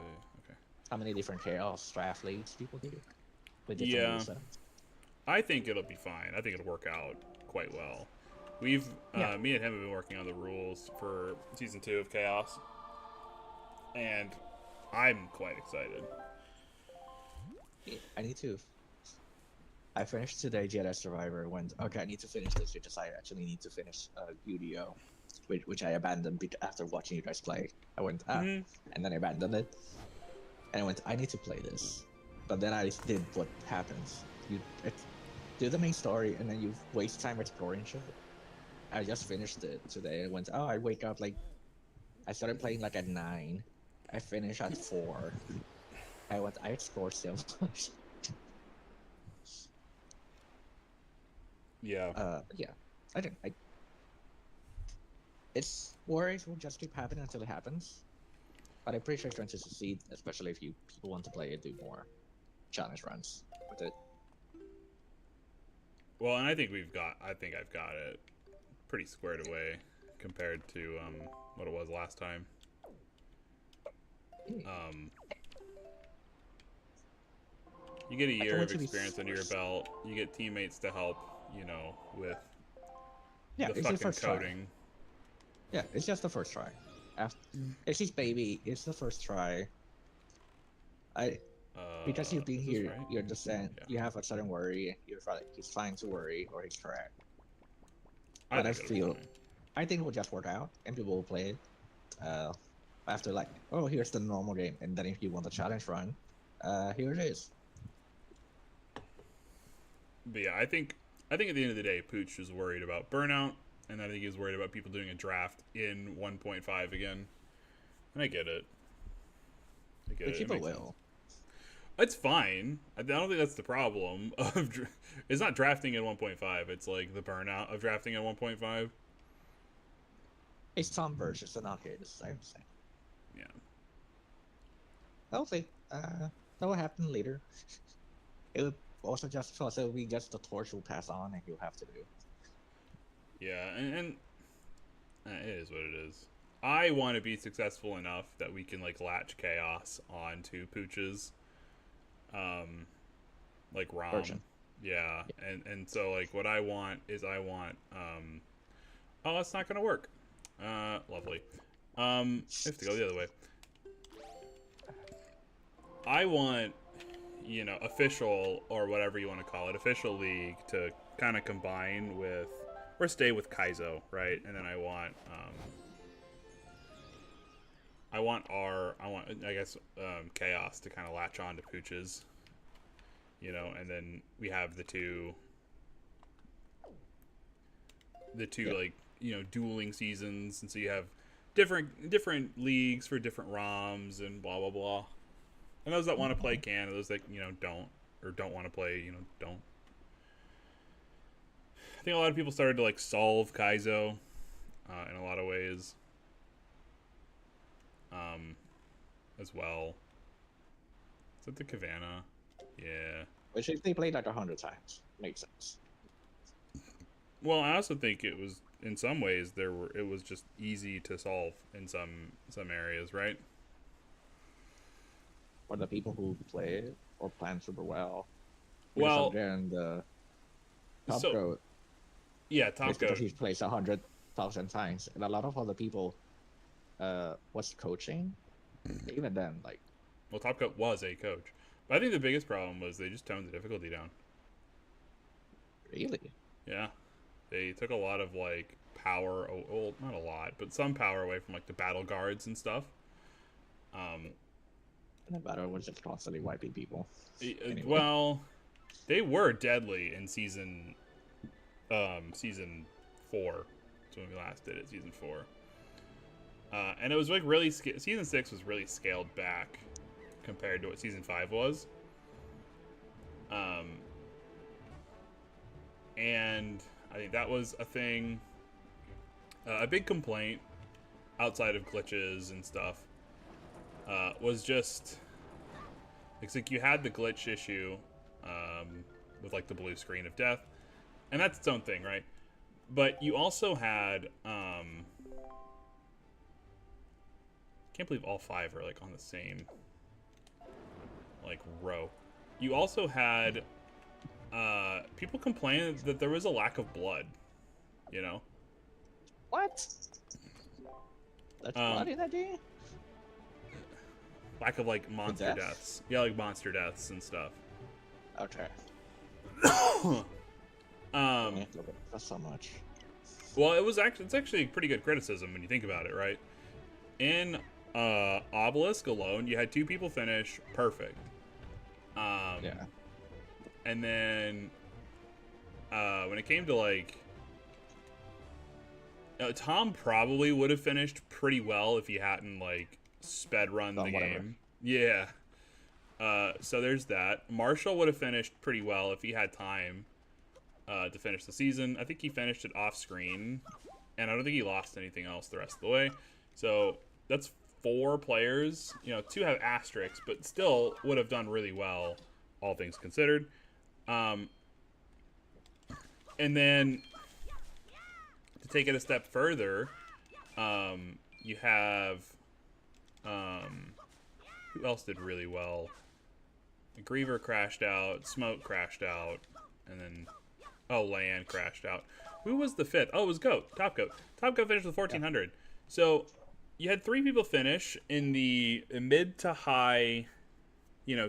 okay. how many different chaos draft leagues people do with different rule Yeah, sets. I think it'll be fine. I think it'll work out quite well. We've, Yeah, me and him have been working on the rules for season 2 of Chaos, and I'm quite excited. I need to. I finished today Jedi Survivor. Went okay. I need to finish this because I actually need to finish UDO, which I abandoned after watching you guys play. I went Mm-hmm. and then I abandoned it, and I went. I need to play this, but then I did what happens. Do the main story, and then you waste time exploring shit. I just finished it today. I went. Oh, I wake up like I started playing like at 9. I finished at 4. I went. I explored so much. Yeah. Yeah. I didn't. It's worries will just keep happening until it happens. But I'm pretty sure it's going to succeed, especially if people want to play it, do more challenge runs with it. Well, and I think I've got it pretty squared away compared to what it was last time. Um, you get a I can't year wait of to be experience under your first. belt. You get teammates to help, you know, with Yeah, the it's the fucking first try. coding. Yeah, it's just the first try. After, it's his baby. It's the first try. I because you've been Is this here, right? you understand. Yeah. You have a certain worry. You're like he's trying to worry, or he's correct. I But I think it'll be feel, fine. I think it will just work out, and people will play it. Uh, After like, oh, here's the normal game, and then if you want a challenge run, here it is. But yeah, I think at the end of the day, Pooch was worried about burnout, and I think he was worried about people doing a draft in 1.5 again. And I get it. I get But it. It people makes sense. will. It's fine. I don't think that's the problem. It's not drafting in 1.5. It's like the burnout of drafting in 1.5. It's some versions, are not his. I'm saying. Yeah. I'll see. That will happen later. It will also just so we just the torch will pass on, and he'll have to do. Yeah, and it is what it is. I want to be successful enough that we can like latch chaos onto Pooch's like ROM. Version. Yeah. Yeah. And so like what I want is oh, that's not gonna work. Lovely. We have to go the other way. I want, you know, official or whatever you want to call it, official league to kind of combine with or stay with Kaizo, right? And then I want I guess Chaos to kind of latch on to Pooch's, you know, and then we have the two Yeah. like, you know, dueling seasons, and so you have different leagues for different ROMs and blah blah blah. And those that want to play can, and those that, you know, don't want to play, you know, don't. I think a lot of people started to like solve Kaizo in a lot of ways, as well. Is that the Kavana? Yeah. Which if they played like 100 times, makes sense. Well, I also think it was in some ways it was just easy to solve in some areas, right? For the people who play it or plan super well, because Well, again the top so goat yeah, top is because goat. he's played 100,000 times, and a lot of other people, was coaching. Even then, like Well, top goat was a coach, I think the biggest problem was they just toned the difficulty down. Really? Yeah. They took a lot of, like, power, well, not a lot, but some power away from, like, the battle guards and stuff. And the battle was just constantly wiping people. Anyway. Well, they were deadly in season 4. That's when we last did it, season 4. And it was like really season 6 was really scaled back compared to what season 5 was. And I think that was a thing. A big complaint outside of glitches and stuff was just it's like you had the glitch issue with like the blue screen of death, and that's its own thing, right? But you also had can't believe all 5 are like on the same like row. You also had people complaining that there was a lack of blood, you know? What? That's blood in that game? Lack of like monster deaths. Yeah, like monster deaths and stuff. Okay. That's so much. Well, it's actually pretty good criticism when you think about it, right? In Obelisk alone, you had 2 people finish perfect. Yeah. And then when it came to like Tom probably would have finished pretty well if he hadn't like sped run the game. Yeah. So there's that. Marshall would have finished pretty well if he had time to finish the season. I think he finished it off screen, and I don't think he lost anything else the rest of the way. So that's 4 players. You know, 2 have asterisks, but still would have done really well, all things considered. And then to take it a step further, you have who else did really well? Griever crashed out, Smoke crashed out, and then Lan crashed out. Who was the 5th? Oh, it was Goat. Top Goat. Top Goat finished with 1400. Yeah. So you had 3 people finish in the mid to high,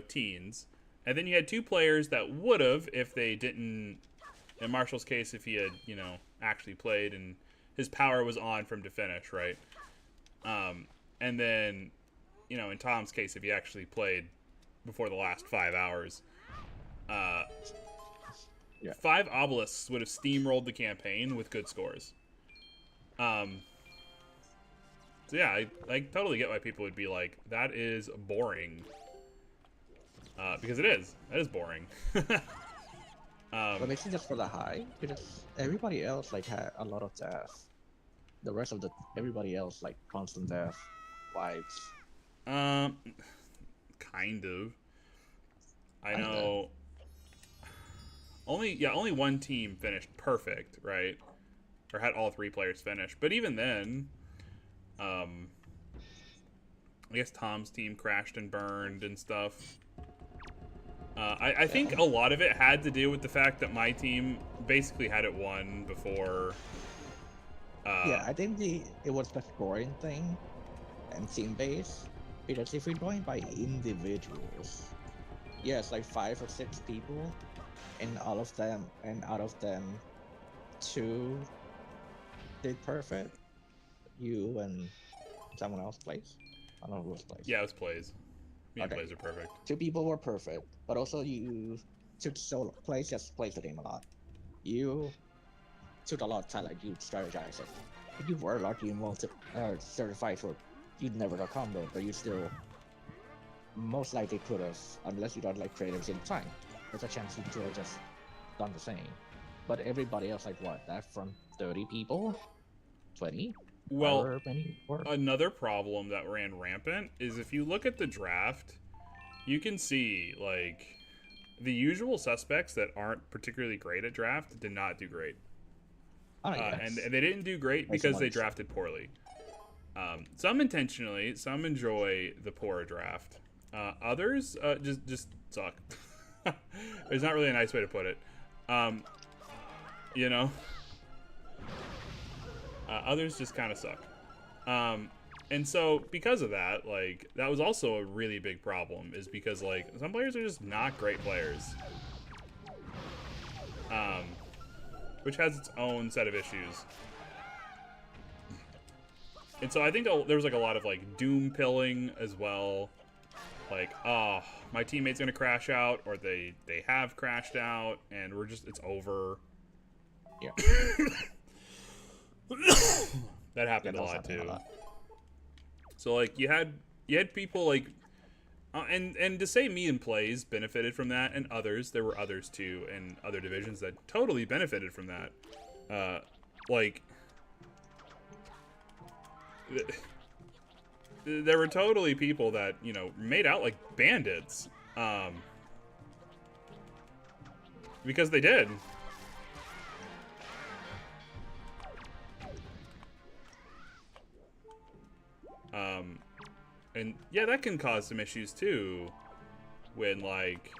teens, and then you had 2 players that would have if they didn't. In Marshall's case, if he had, actually played and his power was on from to finish, right? And then, in Tom's case, if he actually played before the last 5 hours, 5 obelisks would have steamrolled the campaign with good scores. So yeah, I totally get why people would be like, that is boring. Because it is. That is boring. But basically just for the high, because everybody else like had a lot of death. The rest of everybody else like constant death vibes. Kind of. I know. Only one team finished perfect, right? Or had all 3 players finish. But even then, I guess Tom's team crashed and burned and stuff. I think a lot of it had to do with the fact that my team basically had it won before. Yeah, I think it was the scoring thing and team base. Because if we're going by individuals, yes, like 5 or 6 people, and out of them 2 did perfect. You and someone else plays. I don't know who was plays. Yeah, it was plays. Me and plays are perfect. 2 people were perfect, but also you took solo plays. Just plays the game a lot. You took a lot of time, like you strategized it. You were lucky and certified for you never got combo, but you still most likely could have, unless you got like creatives in time. There's a chance you could have just done the same. But everybody else, like what? That from 30 people, 20. Well, another problem that ran rampant is if you look at the draft, you can see, like, the usual suspects that aren't particularly great at draft did not do great. And they didn't do great because they drafted poorly. Some intentionally, some enjoy the poor draft. Others just suck. There's not really a nice way to put it. Others just kind of suck. And so because of that, like, that was also a really big problem, is because, like, some players are just not great players. Which has its own set of issues. And so I think there was, like, a lot of, like, doom pilling as well. Like, oh, my teammate's gonna crash out, or they have crashed out, and it's over. Yeah. That happened a lot too. So like you had people like, and to say me and plays benefited from that, and others, there were others too in other divisions that totally benefited from that. Like there were totally people that, you know, made out like bandits, because they did. And yeah, that can cause some issues too, when like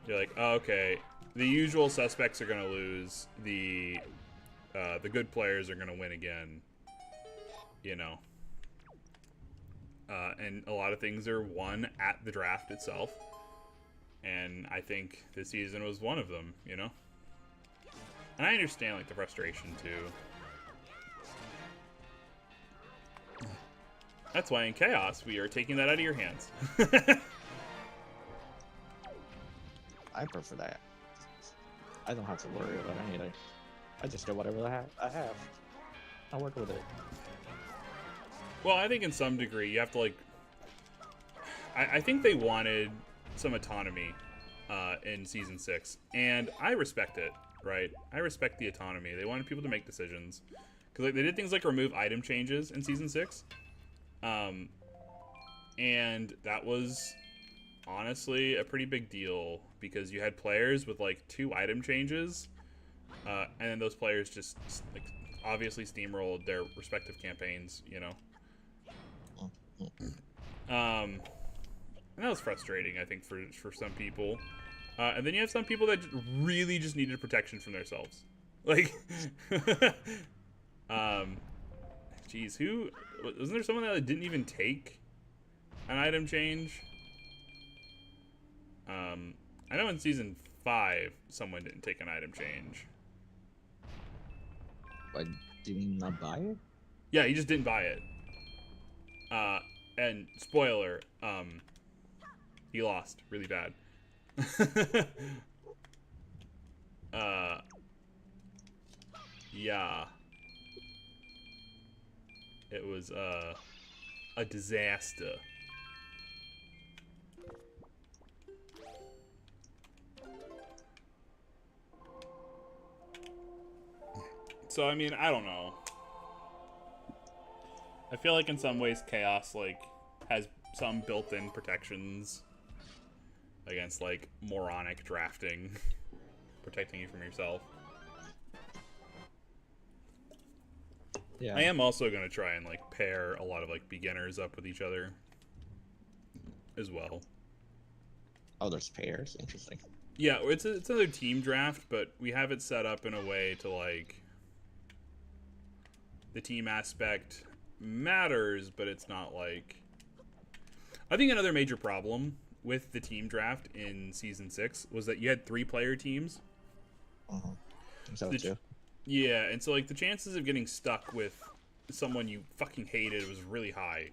you're like, oh, okay, the usual suspects are gonna lose, the good players are gonna win again, you know. And a lot of things are won at the draft itself, and I think this season was one of them, you know. And I understand like the frustration too. That's why in Chaos, we are taking that out of your hands. I prefer that. I don't have to worry about anything. I just get whatever I have. I work with it. Well, I think in some degree, you have to, like... I think they wanted some autonomy in Season 6. And I respect it, right? I respect the autonomy. They wanted people to make decisions. Because like, they did things like remove item changes in Season 6. And that was honestly a pretty big deal, because you had players with like 2 item changes, and then those players just like obviously steamrolled their respective campaigns, you know. And that was frustrating, I think, for some people. And then you have some people that really just needed protection from themselves, like geez, wasn't there someone that didn't even take an item change? I know in Season 5, someone didn't take an item change. But did he not buy it? Yeah, he just didn't buy it. And spoiler, he lost really bad. Yeah. It was, a disaster. So, I mean, I don't know. I feel like in some ways Chaos, like, has some built-in protections against, like, moronic drafting, protecting you from yourself. Yeah. I am also going to try and, like, pair a lot of, like, beginners up with each other as well. Oh, there's pairs? Interesting. Yeah, it's another team draft, but we have it set up in a way to, like, the team aspect matters, but it's not like... I think another major problem with the team draft in Season 6 was that you had 3-player teams. So too. Yeah, and so, like, the chances of getting stuck with someone you fucking hated was really high.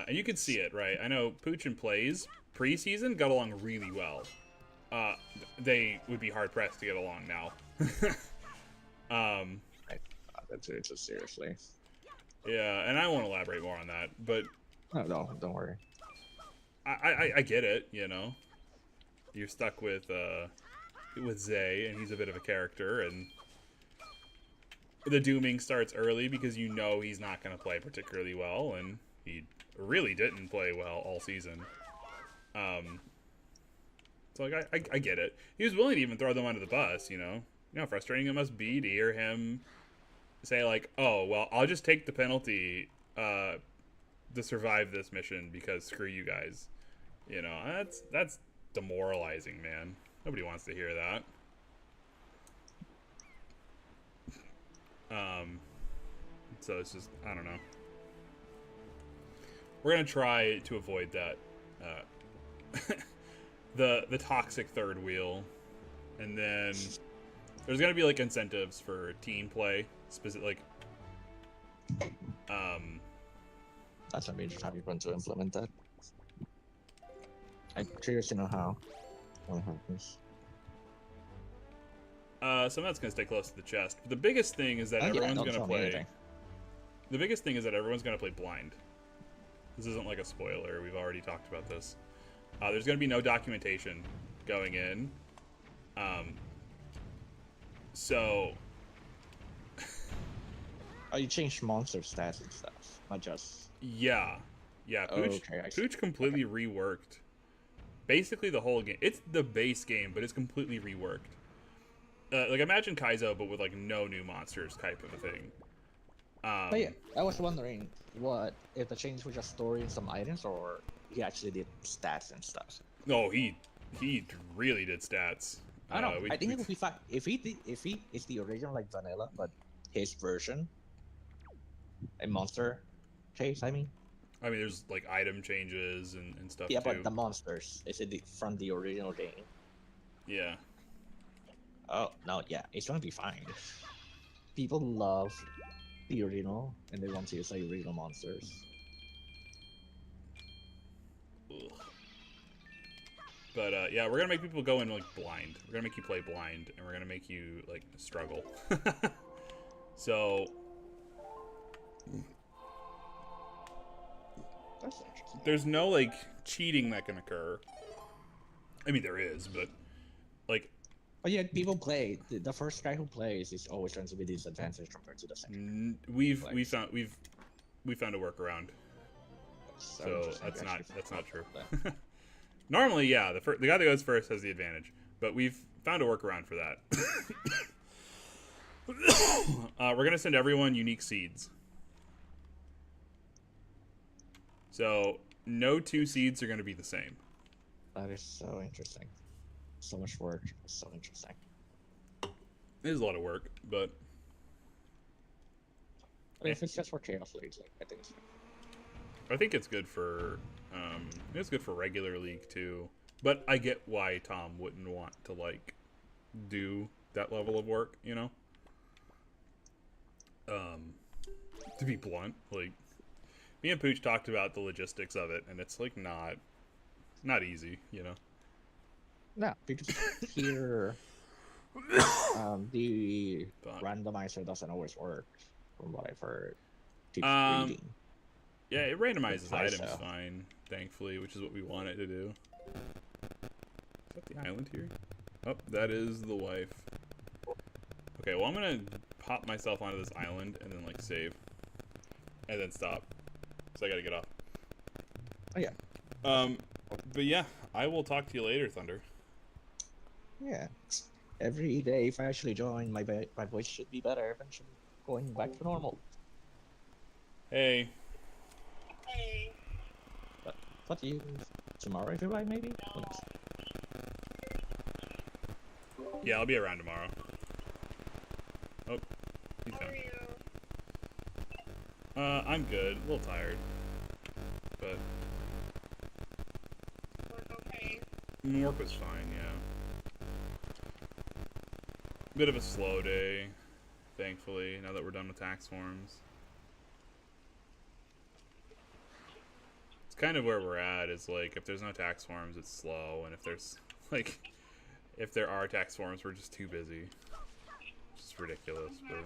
And you could see it, right? I know Pooch and Plays preseason got along really well. They would be hard-pressed to get along now. That's it, just seriously. Yeah, and I won't elaborate more on that, but... No, don't worry. I get it, you know? You're stuck with Zay, and he's a bit of a character, and... the dooming starts early because you know he's not going to play particularly well, and he really didn't play well all season. So, like, I get it. He was willing to even throw them under the bus, you know? You know how frustrating it must be to hear him say, like, oh, well, I'll just take the penalty to survive this mission because screw you guys. You know, that's demoralizing, man. Nobody wants to hear that. So it's just, I don't know. we're gonna try to avoid that. The toxic third wheel, and then there's gonna be like incentives for team play, specific That's a major time you're going to implement that. I'm curious to know how it happens. Some of that's gonna stay close to the chest. But the biggest thing is that everyone's don't gonna tell me play. anything. The biggest thing is that everyone's gonna play blind. This isn't like a spoiler. We've already talked about this. There's gonna be no documentation going in. So. Oh, you changed monster stats and stuff, not just. Yeah. Pooch, Okay, I see. Pooch completely reworked. Basically the whole game. It's the base game, but it's completely reworked. Like imagine Kaizo, but with like no new monsters type of a thing. But yeah, I was wondering what if the changes were just storing some items, or he actually did stats and stuff. No, he really did stats. I don't know. I think it would be fine if he is the original like vanilla, but his version, a monster chase. I mean, there's like item changes and stuff yeah, too. but the monsters is it from the original game? Yeah. Oh no, yeah, it's gonna be fine. People love the original, and they want to use like original monsters. Ugh. But yeah, we're gonna make people go in like blind. We're gonna make you play blind, and we're gonna make you like struggle. So That's interesting. there's no like cheating that can occur. I mean, there is, but like. But yeah, people play. The first guy who plays is always going to be disadvantaged compared to the second. We found a workaround. So that's not true. Normally, yeah, the guy that goes first has the advantage, but we've found a workaround for that. We're gonna send everyone unique seeds. So no two seeds are gonna be the same. That is so interesting. So much work. So interesting. It is a lot of work, but I mean, if it's just for Chaos Leagues, like, I think it's fine. I think it's good for regular League too. But I get why Tom wouldn't want to like do that level of work, you know. To be blunt, like me and Pooch talked about the logistics of it, and it's like not easy, you know. No, because here the randomizer doesn't always work, from what I've heard. Keeps reading. Yeah, it randomizes Like items so. fine, thankfully, which is what we want it to do. Is that the island here? Oh, that is the wife. Okay, well I'm gonna pop myself onto this island and then like save. And then stop. So I gotta get off. Oh yeah. But yeah, I will talk to you later, Thunder. Yeah. Every day, if I actually join, my voice should be better eventually, going back to normal. Hey. Hey. But you tomorrow, if you like, maybe. Who knows? Yeah, I'll be around tomorrow. Oh, he's How gone. are you? I'm good. A little tired. But Work okay? work was fine, yeah. Bit of a slow day, thankfully, now that we're done with tax forms. It's kind of where we're at, is like, if there's no tax forms, it's slow, and if there's, like, if there are tax forms, we're just too busy. It's just ridiculous, but